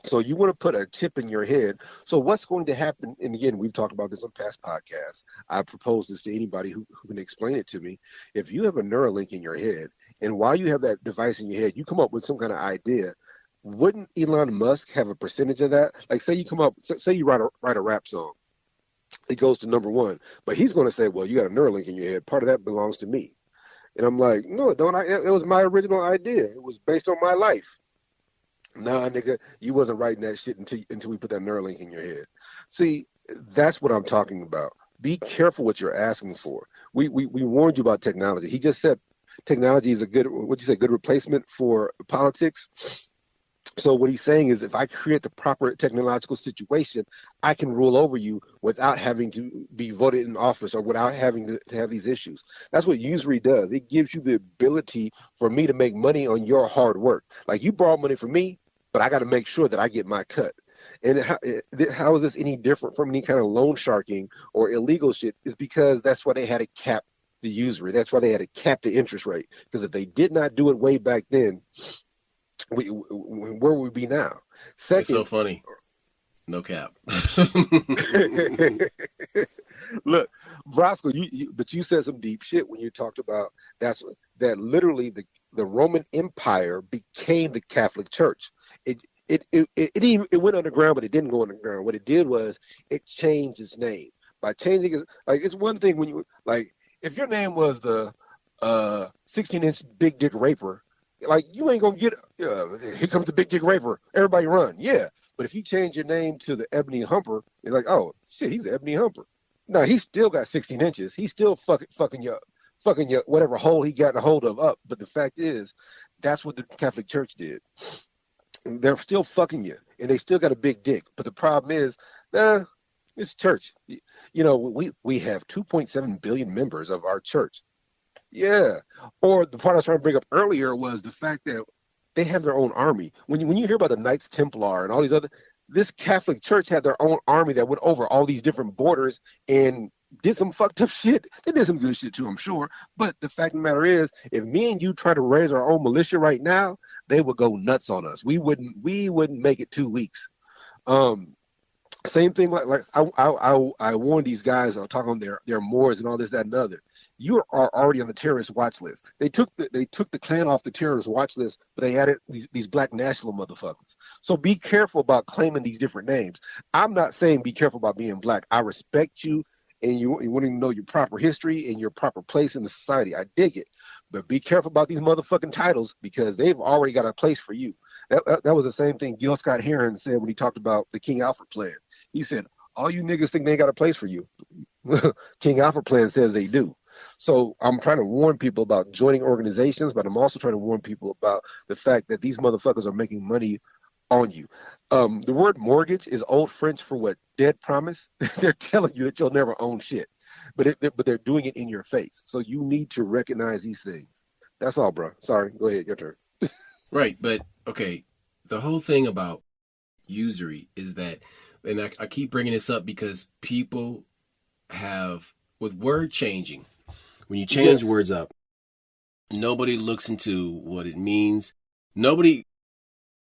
So you want to put a chip in your head. So what's going to happen? And again, we've talked about this on past podcasts. I propose this to anybody who can explain it to me. If you have a Neuralink in your head, and while you have that device in your head, you come up with some kind of idea, wouldn't Elon Musk have a percentage of that? Like, say you write a rap song. It goes to number 1. But he's going to say, well, you got a Neuralink in your head. Part of that belongs to me. And I'm like, no, don't I? It was my original idea. It was based on my life. Nah, nigga, you wasn't writing that shit until we put that Neuralink in your head. See, that's what I'm talking about. Be careful what you're asking for. We warned you about technology. He just said technology is a good replacement for politics. So what he's saying is if I create the proper technological situation, I can rule over you without having to be voted in office or without having to have these issues. That's what USURY does. It gives you the ability for me to make money on your hard work. Like, you borrow money from me, but I got to make sure that I get my cut. And how is this any different from any kind of loan sharking or illegal shit? Is because that's why they had to cap the usury. That's why they had to cap the interest rate. Because if they did not do it way back then, where would we be now? Second, it's so funny. No cap. Look, Roscoe, but you said some deep shit when you talked about that literally the Roman Empire became the Catholic Church. It went underground, but it didn't go underground. What it did was it changed its name. By changing it, like, it's one thing when you, like, if your name was the 16-inch Big Dick Raper, like, you ain't gonna get here comes the Big Dick Raper, everybody run. Yeah, but if you change your name to the Ebony Humper, you're like, oh shit, he's the Ebony Humper. No, he still got 16 inches. He's still fucking your whatever hole he got a hold of up. But the fact is, That's what the Catholic Church did. They're still fucking you, and they still got a big dick. But the problem is, it's church. We have 2.7 billion members of our church. Yeah. Or the part I was trying to bring up earlier was the fact that they have their own army. When you hear about the Knights Templar and all these other, this Catholic Church had their own army that went over all these different borders and did some fucked up shit. They did some good shit too, I'm sure. But the fact of the matter is, if me and you try to raise our own militia right now, they would go nuts on us. We wouldn't make it 2 weeks. Same thing like I warned these guys. I'll talk on their Moors and all this, that, and other. You are already on the terrorist watch list. They took the Klan off the terrorist watch list, but they added these black national motherfuckers. So be careful about claiming these different names. I'm not saying be careful about being black. I respect you, and you want to know your proper history and your proper place in the society. I dig it, but be careful about these motherfucking titles because they've already got a place for you. That was the same thing Gil Scott Heron said when he talked about the King Alfred plan. He said, all you niggas think they got a place for you. King Alfred plan says they do. So I'm trying to warn people about joining organizations, but I'm also trying to warn people about the fact that these motherfuckers are making money on you. The word mortgage is old French for what? Dead promise. They're telling you that you'll never own shit, but they're doing it in your face. So you need to recognize these things. That's all, bro. Sorry. Go ahead. Your turn. Right. But, okay, the whole thing about usury is that, and I keep bringing this up because people have, with word changing, when you change words up, nobody looks into what it means. Nobody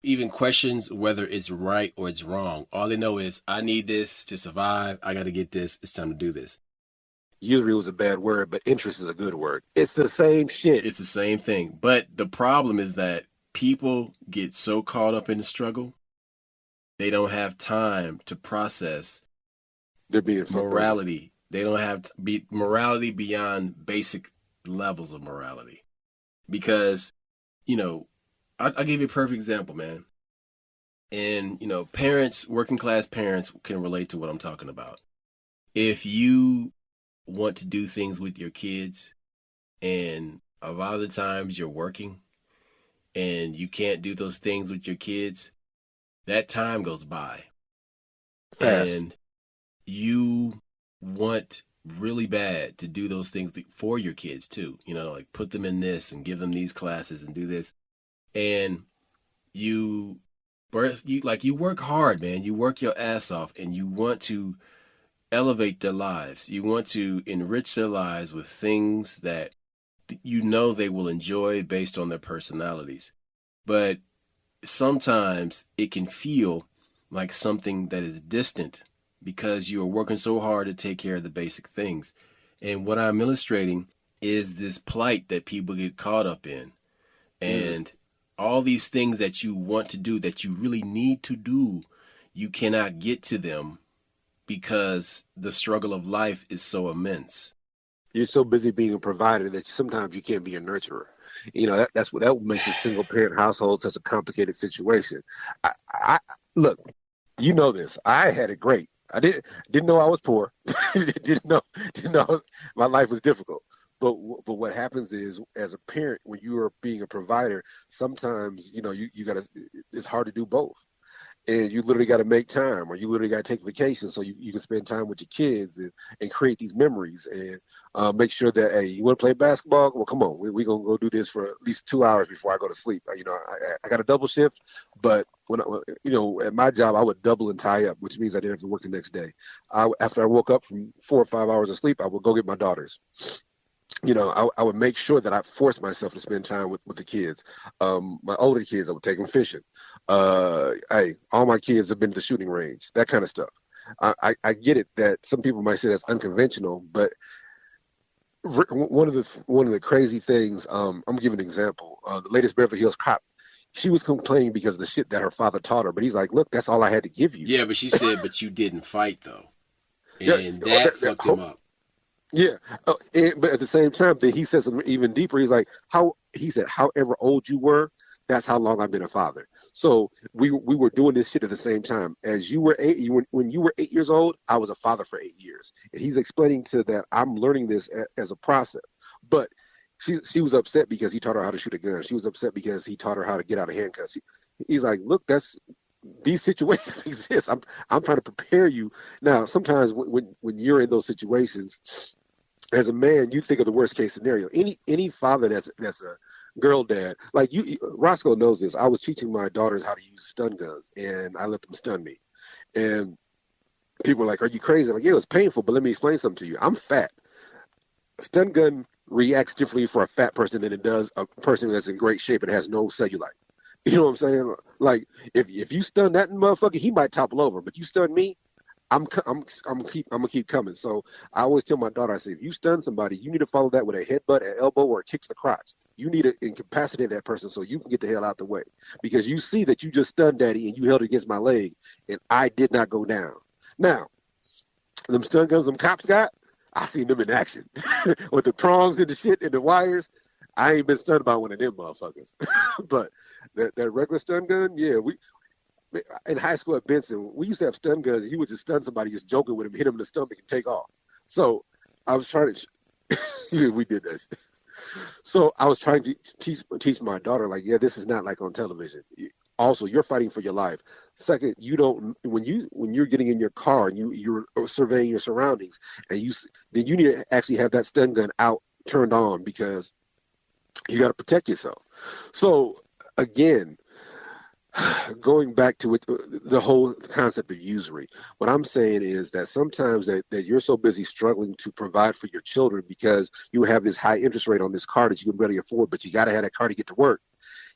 even questions whether it's right or it's wrong. All they know is, I need this to survive. I got to get this. It's time to do this. Usury was a bad word, but interest is a good word. It's the same shit. It's the same thing. But the problem is that people get so caught up in the struggle, they don't have time to process They're being morality. They don't have morality beyond basic levels of morality. Because, I'll give you a perfect example, man. And, parents, working class parents can relate to what I'm talking about. If you want to do things with your kids and a lot of the times you're working and you can't do those things with your kids, that time goes by. Fast. And you want really bad to do those things for your kids too, like put them in this and give them these classes and do this. And you work hard, man. You work your ass off and you want to elevate their lives. You want to enrich their lives with things that they will enjoy based on their personalities. But sometimes it can feel like something that is distant because you are working so hard to take care of the basic things. And what I'm illustrating is this plight that people get caught up in. And all these things that you want to do, that you really need to do, you cannot get to them because the struggle of life is so immense. You're so busy being a provider that sometimes you can't be a nurturer. That makes a single parent household such a complicated situation. I look, this. I had it great. I didn't know I was poor. didn't know my life was difficult. But what happens is, as a parent, when you are being a provider, sometimes you gotta. It's hard to do both, and you literally got to make time, or you literally got to take vacation so you can spend time with your kids and create these memories and make sure that, hey, you want to play basketball? Well, come on, we're gonna go do this for at least 2 hours before I go to sleep. I got a double shift, but when at my job I would double and tie up, which means I didn't have to work the next day. After I woke up from 4 or 5 hours of sleep, I would go get my daughters. I would make sure that I forced myself to spend time with the kids. My older kids, I would take them fishing. All my kids have been to the shooting range, that kind of stuff. I get it that some people might say that's unconventional, but one of the crazy things, I'm gonna give an example. The latest Beverly Hills Cop, she was complaining because of the shit that her father taught her, but he's like, look, that's all I had to give you. Yeah, but she said, but you didn't fight though. And that fucked him up. Yeah, but at the same time, he said something even deeper. He's like, however old you were, that's how long I've been a father. So we were doing this shit at the same time. As you were when you were 8 years old, I was a father for 8 years. And he's explaining to that I'm learning this as a process. But She was upset because he taught her how to shoot a gun. She was upset because he taught her how to get out of handcuffs. He's like, look, these situations exist. I'm trying to prepare you. Now, sometimes when you're in those situations, as a man, you think of the worst case scenario. Any father that's a girl dad, like you, Roscoe knows this. I was teaching my daughters how to use stun guns, and I let them stun me. And people are like, "Are you crazy?" I'm like, yeah, it's painful, but let me explain something to you. I'm fat. A stun gun reacts differently for a fat person than it does a person that's in great shape and has no cellulite. You know what I'm saying? Like, if you stun that motherfucker, he might topple over. But you stun me, I'm gonna keep coming. So I always tell my daughter, I say, if you stun somebody, you need to follow that with a headbutt, an elbow, or a kick to the crotch. You need to incapacitate that person so you can get the hell out the way. Because you see that you just stunned daddy and you held it against my leg, and I did not go down. Now, them stun guns them cops got, I seen them in action with the prongs and the shit and the wires. I ain't been stunned by one of them motherfuckers. But that regular stun gun, yeah, we in high school at Benson, we used to have stun guns. You would just stun somebody, just joking with him, hit him in the stomach, and take off. So I was trying to, we did that. So I was trying to teach my daughter, like, yeah, this is not like on television. Also, you're fighting for your life. Second, you don't when you're getting in your car and you're surveying your surroundings, and then you need to actually have that stun gun out turned on because you got to protect yourself. So again, going back to the whole concept of usury, what I'm saying is that sometimes that you're so busy struggling to provide for your children because you have this high interest rate on this car that you can barely afford, but you got to have that car to get to work.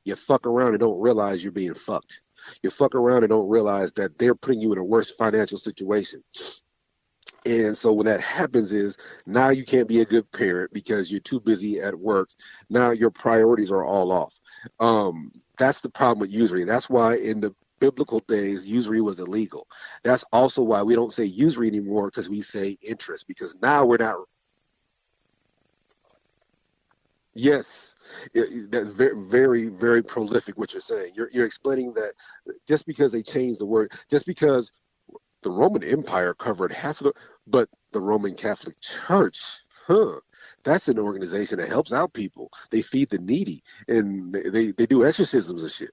You fuck around and don't realize you're being fucked. You fuck around and don't realize that they're putting you in a worse financial situation. And so when that happens is now you can't be a good parent because you're too busy at work. Now your priorities are all off. That's the problem with usury. That's why in the biblical days, usury was illegal. That's also why we don't say usury anymore, because we say interest, because now we're not. Yes, that's very, very prolific what you're saying. You're explaining that just because they changed the word, just because the Roman Empire covered half of but the Roman Catholic Church, that's an organization that helps out people. They feed the needy, and they do exorcisms and shit.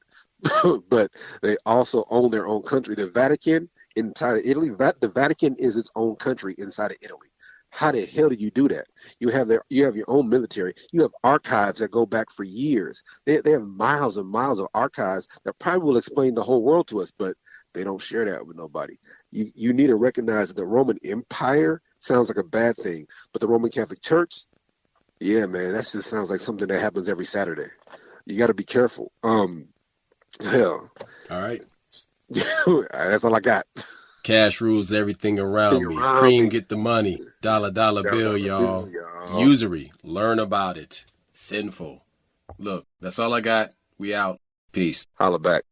But they also own their own country. The Vatican inside of Italy, the Vatican is its own country inside of Italy. How the hell do you do that? You have your own military. You have archives that go back for years. They have miles and miles of archives that probably will explain the whole world to us, but they don't share that with nobody. You need to recognize that the Roman Empire sounds like a bad thing, but the Roman Catholic Church, yeah, man, that just sounds like something that happens every Saturday. You got to be careful. Hell. All right. That's all I got. Cash rules everything around me. Cream get the money. Dollar bill, y'all. Usury. Learn about it. Sinful. Look, that's all I got. We out. Peace. Holla back.